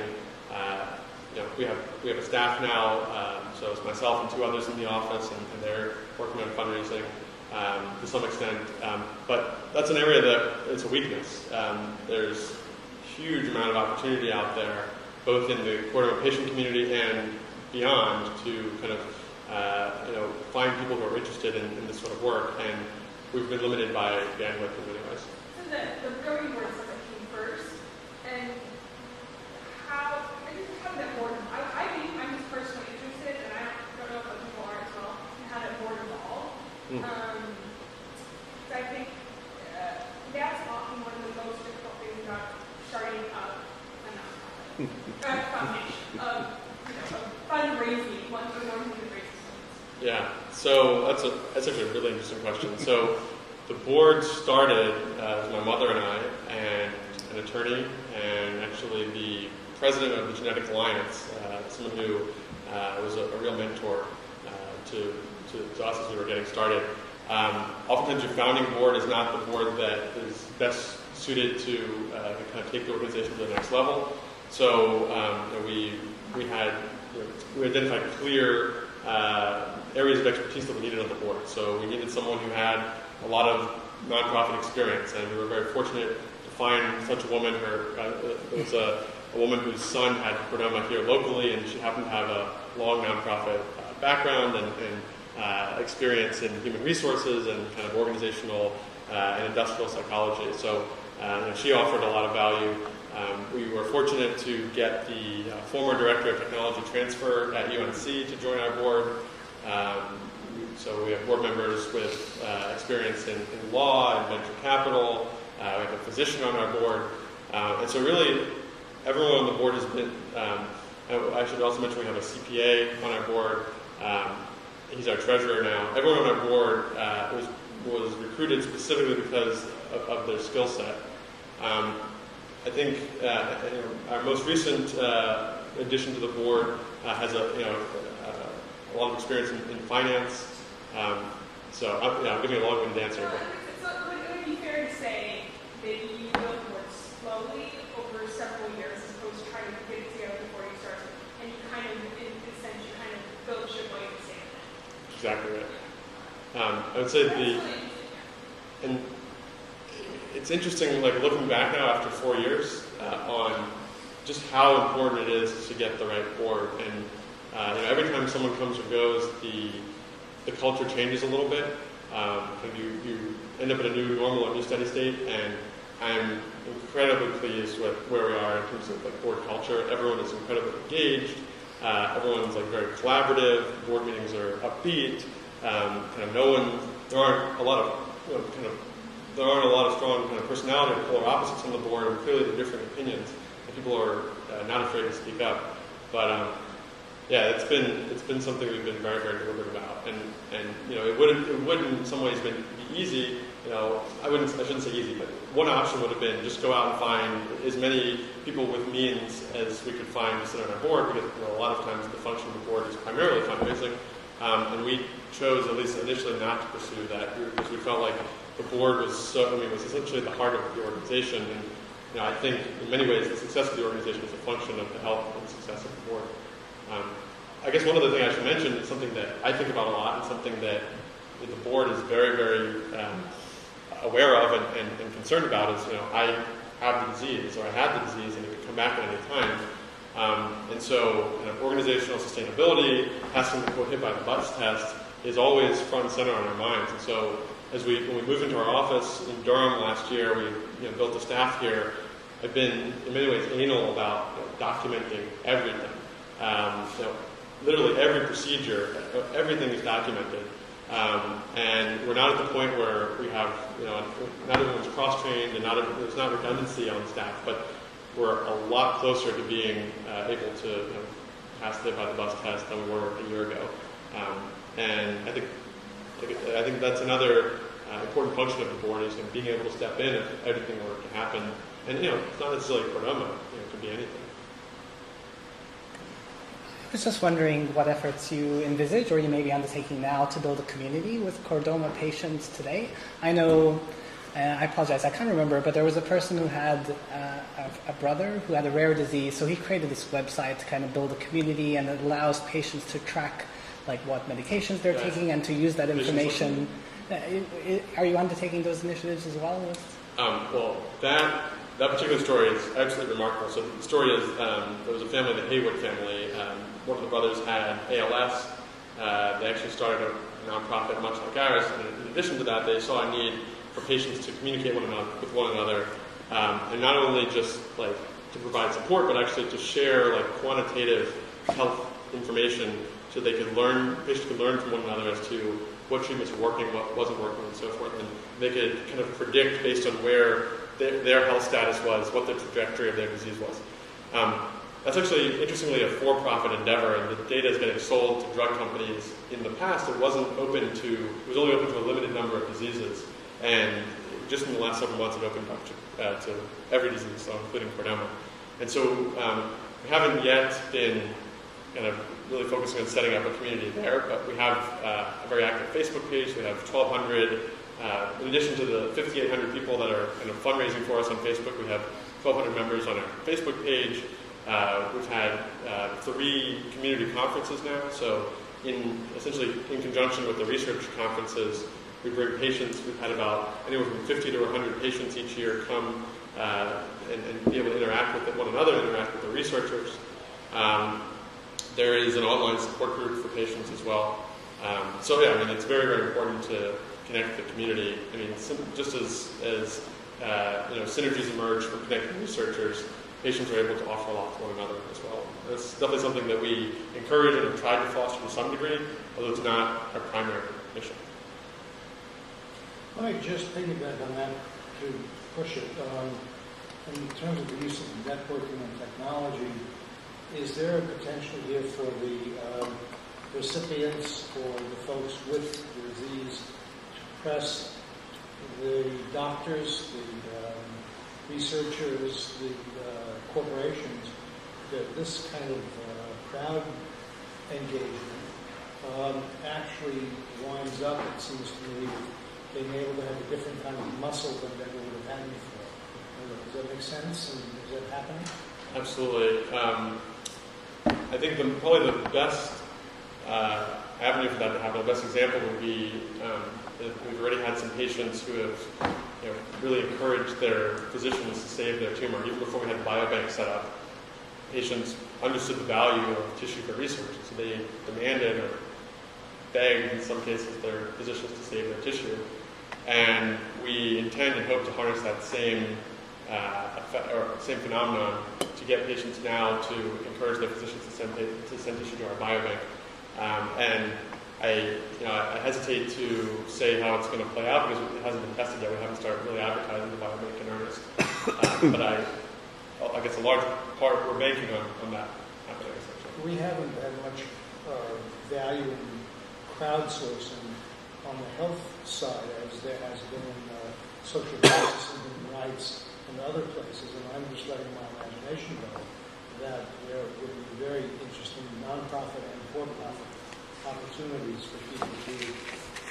M: We have a staff now, so it's myself and 2 others in the office, and they're working on fundraising to some extent. But that's an area that it's a weakness. There's a huge amount of opportunity out there, both in the chordoma patient community and beyond, to kind of find people who are interested in this sort of work. And we've been limited by bandwidth in many ways.
Q: So the governing board says it came first, and how did that board? I'm just personally interested, and I don't know if other people are as well, in how that board evolved. So I think that's often one of the most difficult things about starting up a foundation of fundraising. One of the greatest things.
M: Yeah, so that's actually a really interesting question. So the board started with my mother and I, and an attorney, and actually the president of the Genetic Alliance, someone who was a real mentor to us as we were getting started. Oftentimes your founding board is not the board that is best suited to kind of take the organization to the next level. So we identified clear areas of expertise that we needed on the board. So we needed someone who had a lot of nonprofit experience, and we were very fortunate to find such a woman. It was a woman whose son had chordoma here locally, and she happened to have a long nonprofit background and experience in human resources and kind of organizational and industrial psychology. So she offered a lot of value. We were fortunate to get the former director of technology transfer at UNC to join our board. So we have board members with experience in law and venture capital. We have a physician on our board. And so really, everyone on the board has been, I should also mention we have a CPA on our board. He's our treasurer now. Everyone on our board was recruited specifically because of their skill set. I think our most recent addition to the board has a lot of experience in finance. So I'm giving a long-winded answer.
Q: So it would be fair to say that you built the board slowly over several years as opposed to trying to get it together before you started. And you kind of, in a sense, you kind of built ship while you were sailing.
M: Exactly right. I would say and it's interesting, like looking back now after 4 years on just how important it is to get the right board. And every time someone comes or goes, the culture changes a little bit. You end up in a new normal, a new steady state, and I'm incredibly pleased with where we are in terms of like board culture. Everyone is incredibly engaged. Everyone's like very collaborative. Board meetings are upbeat. There aren't a lot of strong kind of personality or polar opposites on the board, and clearly there are different opinions, and people are not afraid to speak up. But it's been something we've been very, very deliberate about, and it would in some ways be easy. I shouldn't say easy, but one option would have been just go out and find as many people with means as we could find to sit on our board, because a lot of times the function of the board is primarily fundraising, and we chose at least initially not to pursue that because we felt like the board was essentially the heart of the organization, and I think in many ways the success of the organization is a function of the health and success of the board. I guess one other thing I should mention is something that I think about a lot, and something that the board is very, very aware of and concerned about is, I have the disease, or I had the disease, and it could come back at any time. And so kind of organizational sustainability, passing the quote hit by the bus test, is always front and center on our minds. And so when we moved into our office in Durham last year, we built a staff here. I've been in many ways anal about documenting everything. Literally every procedure, everything is documented. And we're not at the point where we have, not everyone's cross-trained and there's not redundancy on staff, but we're a lot closer to being able to pass the by the bus test than we were a year ago. And I think that's another important function of the board is being able to step in if everything were to happen. And it's not necessarily Chordoma; it could be anything.
K: I was just wondering what efforts you envisage or you may be undertaking now to build a community with Chordoma patients today. I know, I apologize, I can't remember, but there was a person who had a brother who had a rare disease, so he created this website to kind of build a community, and it allows patients to track what medications they're taking and to use that information. Are you undertaking those initiatives as well?
M: Well, that particular story is absolutely remarkable. So the story is there was a family, the Haywood family. One of the brothers had ALS. They actually started a nonprofit much like ours. And in addition to that, they saw a need for patients to communicate with one another, and not only just to provide support, but actually to share quantitative health information so they could patients could learn from one another as to what treatments were working, what wasn't working, and so forth. And they could kind of predict based on where their health status was, what the trajectory of their disease was. That's actually, interestingly, a for-profit endeavor, and the data is getting sold to drug companies. In the past, it was only open to a limited number of diseases, and just in the last several months, it opened up to every disease, so including Chordoma. And so we haven't yet been kind of really focusing on setting up a community there, but we have a very active Facebook page. We have 1,200. In addition to the 5,800 people that are kind of fundraising for us on Facebook, we have 1,200 members on our Facebook page. We've had 3 community conferences now. So essentially in conjunction with the research conferences, we bring patients. We've had about anywhere from 50 to 100 patients each year come and be able to interact with one another, interact with the researchers. There is an online support group for patients as well. It's very, very important to connect the community. Just as synergies emerge from connecting researchers, patients are able to offer a lot to one another as well. That's definitely something that we encourage and have tried to foster to some degree, although it's not our primary mission.
E: Let me just piggyback on that to push it. In terms of the use of networking and technology, is there a potential here for the recipients or the folks with the disease to press the doctors, the researchers, the corporations, that this kind of crowd engagement actually winds up, it seems to me, being able to have a different kind of muscle than they would have had before? Does that make sense? And is that happening?
M: Absolutely. I think probably the best avenue for that to happen, the best example would be we've already had some patients who have really encouraged their physicians to save their tumor. Even before we had the biobank set up, patients understood the value of tissue for research, so they demanded or begged, in some cases, their physicians to save their tissue. And we intend and hope to harness that same phenomenon to get patients now to encourage their physicians to send tissue to our biobank. And I hesitate to say how it's going to play out because it hasn't been tested yet. We haven't started really advertising the biobank in earnest. But I guess a large part we're banking on that happening.
E: We haven't had much value in crowdsourcing on the health side as there has been in social justice and human rights and other places. And I'm just letting my imagination go that there would be very interesting nonprofit and for-profit opportunities for people to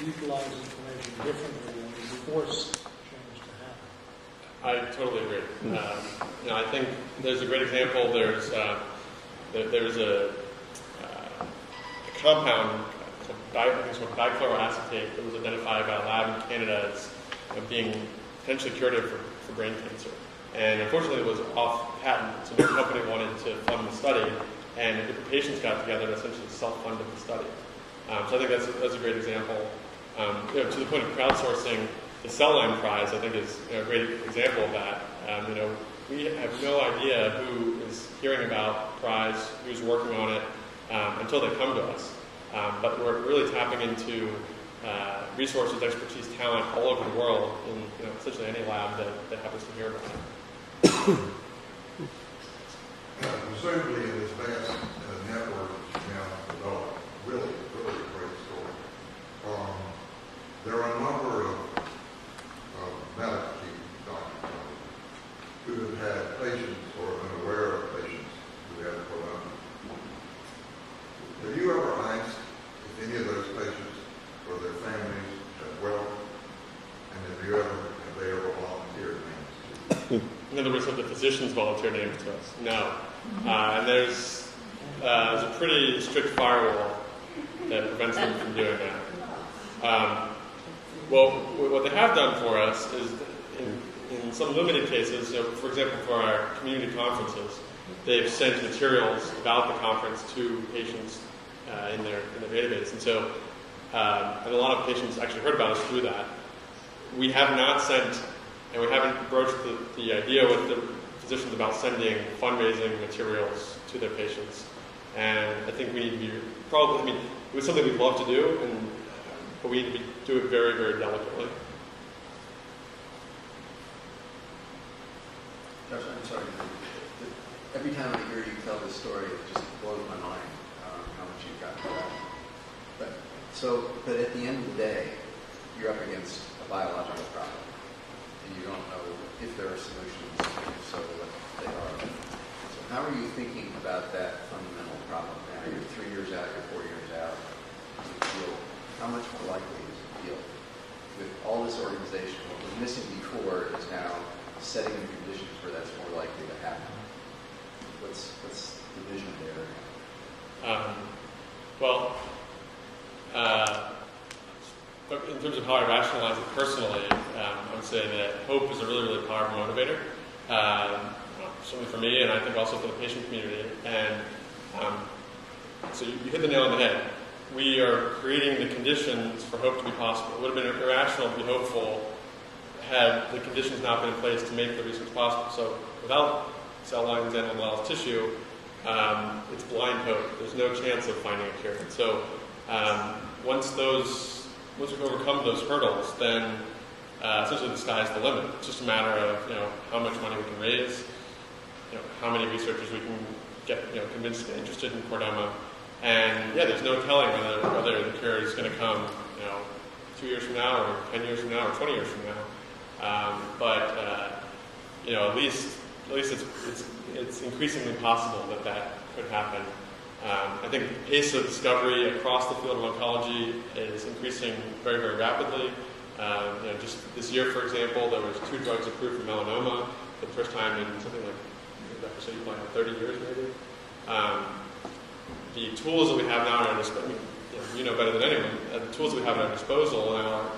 E: utilize information differently and force change to happen.
M: I totally agree. I think there's a great example. There's a compound called dichloroacetate that was identified by a lab in Canada as being potentially curative for brain cancer. And unfortunately, it was off patent, so no company wanted to fund the study, and a group of patients got together and essentially self-funded the study. So I think that's a great example. To the point of crowdsourcing, the Cell Line Prize, I think, is a great example of that. We have no idea who is hearing about the prize, who's working on it, until they come to us. But we're really tapping into resources, expertise, talent all over the world in essentially any lab that happens to hear about it.
R: Presumably in this vast network that you now developed, really a great story. There are a number of medical doctors who have had patients or been aware of patients who have Chordoma. Have you ever asked if any of those patients or their families as well? And have they ever volunteered names to you?
M: In other words, have the physicians volunteer names to us? No. And there's a pretty strict firewall that prevents them from doing that. Well, what they have done for us is, in some limited cases, for example, for our community conferences, they've sent materials about the conference to patients in their database. And so, and a lot of patients actually heard about us through that. We have not sent, and we haven't broached the idea with the physicians about sending fundraising materials to their patients. And I think we need to be it was something we'd love to do, but we need to do it very, very delicately.
L: Josh, I'm sorry. Every time I hear you tell this story, it just blows my mind how much you've got to that. But at the end of the day, you're up against a biological problem, and you don't know if there are solutions, and if so, what they are. So how are you thinking about that fundamental problem now? You're 3 years out, you're 4 years out. How much more likely is it to deal with all this organization? What was missing before is now setting the conditions where that's more likely to happen. What's the vision there?
M: In terms of how I rationalize it personally, I would say that hope is a really, really powerful motivator. Certainly for me, and I think also for the patient community. And so you hit the nail on the head. We are creating the conditions for hope to be possible. It would have been irrational to be hopeful had the conditions not been in place to make the research possible. So without cell lines, animal models, tissue, it's blind hope. There's no chance of finding a cure. And so once we overcome those hurdles, then essentially the sky's the limit. It's just a matter of how much money we can raise, how many researchers we can get convinced and interested in Chordoma. And there's no telling whether the cure is going to come 2 years from now, or 10 years from now, or 20 years from now. But at least it's increasingly possible that could happen. I think the pace of discovery across the field of oncology is increasing very, very rapidly. Just this year, for example, there was 2 drugs approved for melanoma for the first time in something like, Dr. Sayyid, 30 years maybe. The tools that we have now at our disposal, you know better than anyone, the tools that we have at our disposal now are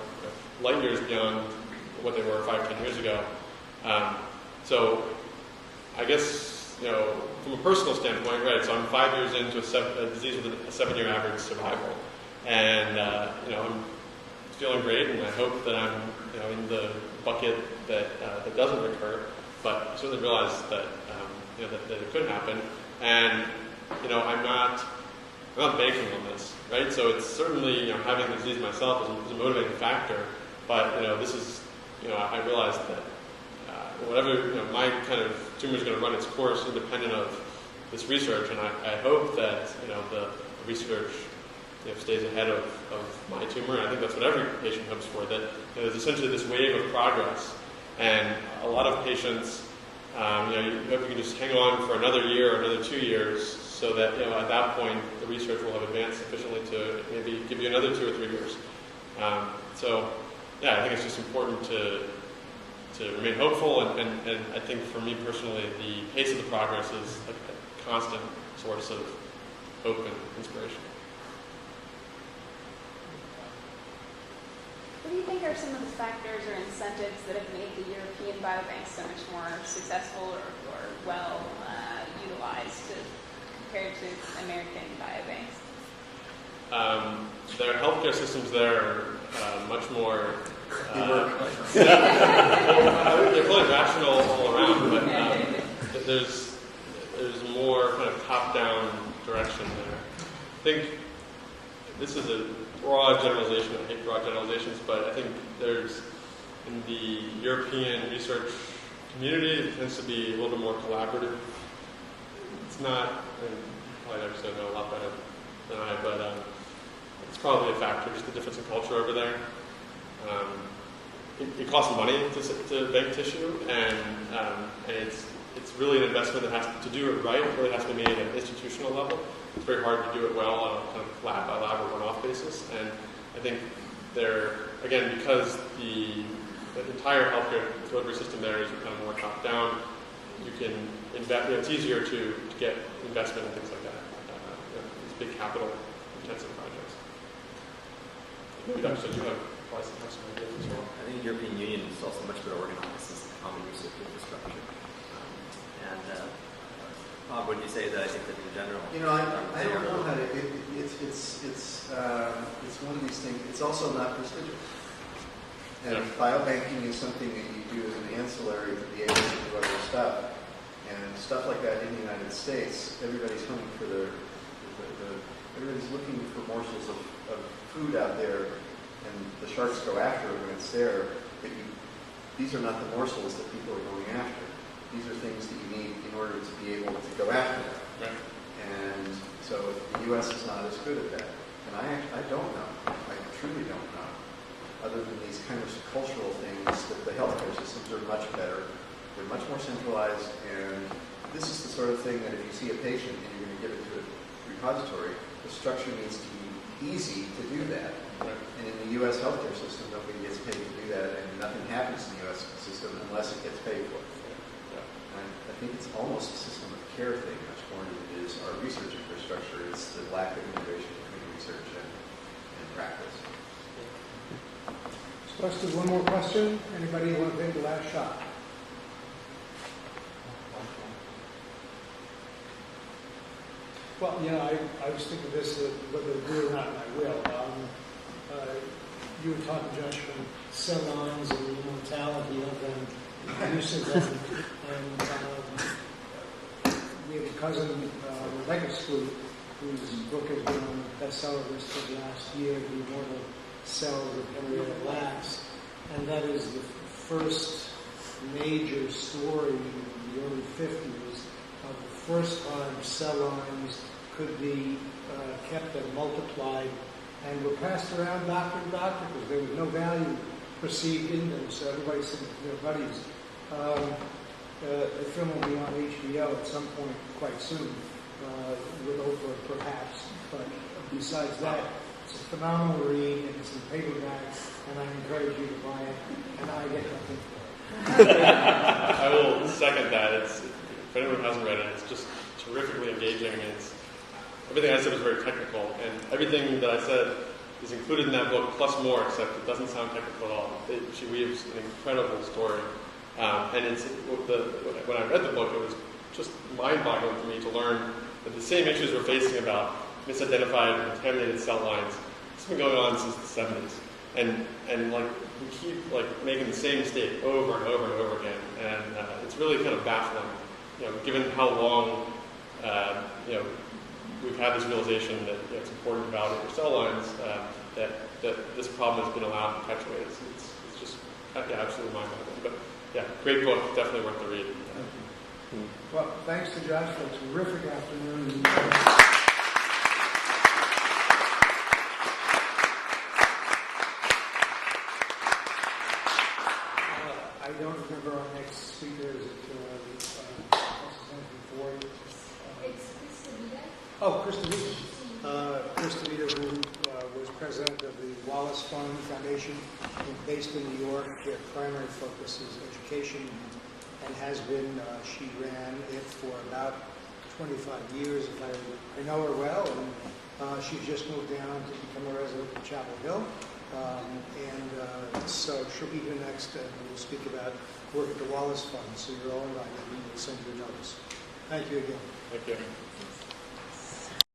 M: light years beyond what they were 5-10 years ago. So I guess, from a personal standpoint, right, so I'm 5 years into a disease with a 7-year average survival. And, I'm feeling great, and I hope that I'm, in the bucket that doesn't recur. But I certainly realize that, that it could happen. And, I'm not banking on this, right? So it's certainly, having the disease myself is a motivating factor. But, this is, I realize that whatever, my kind of tumor is going to run its course independent of this research. And I hope that, the research stays ahead of my tumor. And I think that's what every patient hopes for, that there's essentially this wave of progress. And a lot of patients, you hope you can just hang on for another year or another 2 years, so that at that point the research will have advanced sufficiently to maybe give you another 2 or 3 years. I think it's just important to remain hopeful, and I think for me personally, the pace of the progress is a constant source of hope and inspiration.
D: What
G: do you think are some of the factors or incentives that have made the European biobanks so much more successful or well utilized compared to American biobanks?
M: Their healthcare systems there are much more. They're probably rational all around, but there's more kind of top-down direction there. I think this is a broad generalization. I hate broad generalizations, but I think there's in the European research community, it tends to be a little bit more collaborative. It's not, and probably actually know a lot better than I, but it's probably a factor, just the difference in culture over there. It costs money to bank tissue, and it's really an investment that has to do it right. It really has to be made at an institutional level. It's very hard to do it well on a kind of lab by lab or one-off basis. And I think again, because the entire healthcare delivery system there is kind of more top-down, you can invest. It's easier to get investment and things like that. These big capital-intensive projects. Maybe actually you have probably some ideas as well.
O: I think the European Union is also much better organized as a common research infrastructure. Bob, would you say that? I think that in general,
L: I don't know how to. It's one of these things. It's also not prestigious. And biobanking is something that you do as an ancillary to be able to do other stuff, and stuff like that in the United States. Everybody's hunting for everybody's looking for morsels of food out there, and the sharks go after it when it's there. But these are not the morsels that people are going after. These are things that you need in order to be able to go after them.
M: Right.
L: And so the U.S. is not as good at that. And I don't know. I truly don't know. Other than these kind of cultural things, that the healthcare systems are much better. They're much more centralized. And this is the sort of thing that if you see a patient and you're going to give it to a repository, the structure needs to be easy to do that.
M: Right.
L: And in the U.S. healthcare system, nobody gets paid to do that, and nothing happens in the U.S. system unless it gets paid for. I think it's almost a system of care thing much more than it is our research infrastructure. It's the lack of integration between research and practice.
E: So let's do one more question. Anybody want to take the last shot? Well, I was thinking this, whether I do or not, and I will. You were talking, Josh, from cell lines and the mortality of them. Use of them, and we have a cousin, Rebecca Sloop, whose book has been on the bestseller list for the last year, The Immortal Cells of Henrietta Lacks, and that is the first major story in the early 50s of the first time cell lines could be kept and multiplied and were passed around doctor to doctor because there was no value perceived in them, so everybody said to their buddies. The film will be on HBO at some point quite soon, with Oprah perhaps, but besides that, it's a phenomenal read, and it's in paperback, and I encourage you to buy it, and I get nothing for it.
M: I will second that. If anyone hasn't read it, it's just terrifically engaging. I mean, everything I said was very technical, and everything that I said is included in that book, plus more, except it doesn't sound technical at all. She weaves an incredible story. And when I read the book, it was just mind-boggling for me to learn that the same issues we're facing about misidentified and contaminated cell lines, it's been going on since the 70s. And we keep making the same mistake over and over and over again. And it's really kind of baffling, given how long we've had this realization that it's important to validate your cell lines, that this problem has been allowed to perpetuate. It's just absolutely mind-boggling. But yeah, great book, definitely worth the read.
E: Well, thanks to Josh for a terrific afternoon. I don't remember our next speaker. Is it Ford?
I: It's Krista.
E: Oh, Krista Vita. Krista Vita, who was president of the Wallace Foundation, based in New York. Their primary focus is education, and has been. She ran it for about 25 years. If I know her well, and she's just moved down to become a resident of Chapel Hill, and she'll be here next, and we'll speak about work at the Wallace Fund. So you're all invited. We'll send you a notice. Thank you again.
C: Thank you.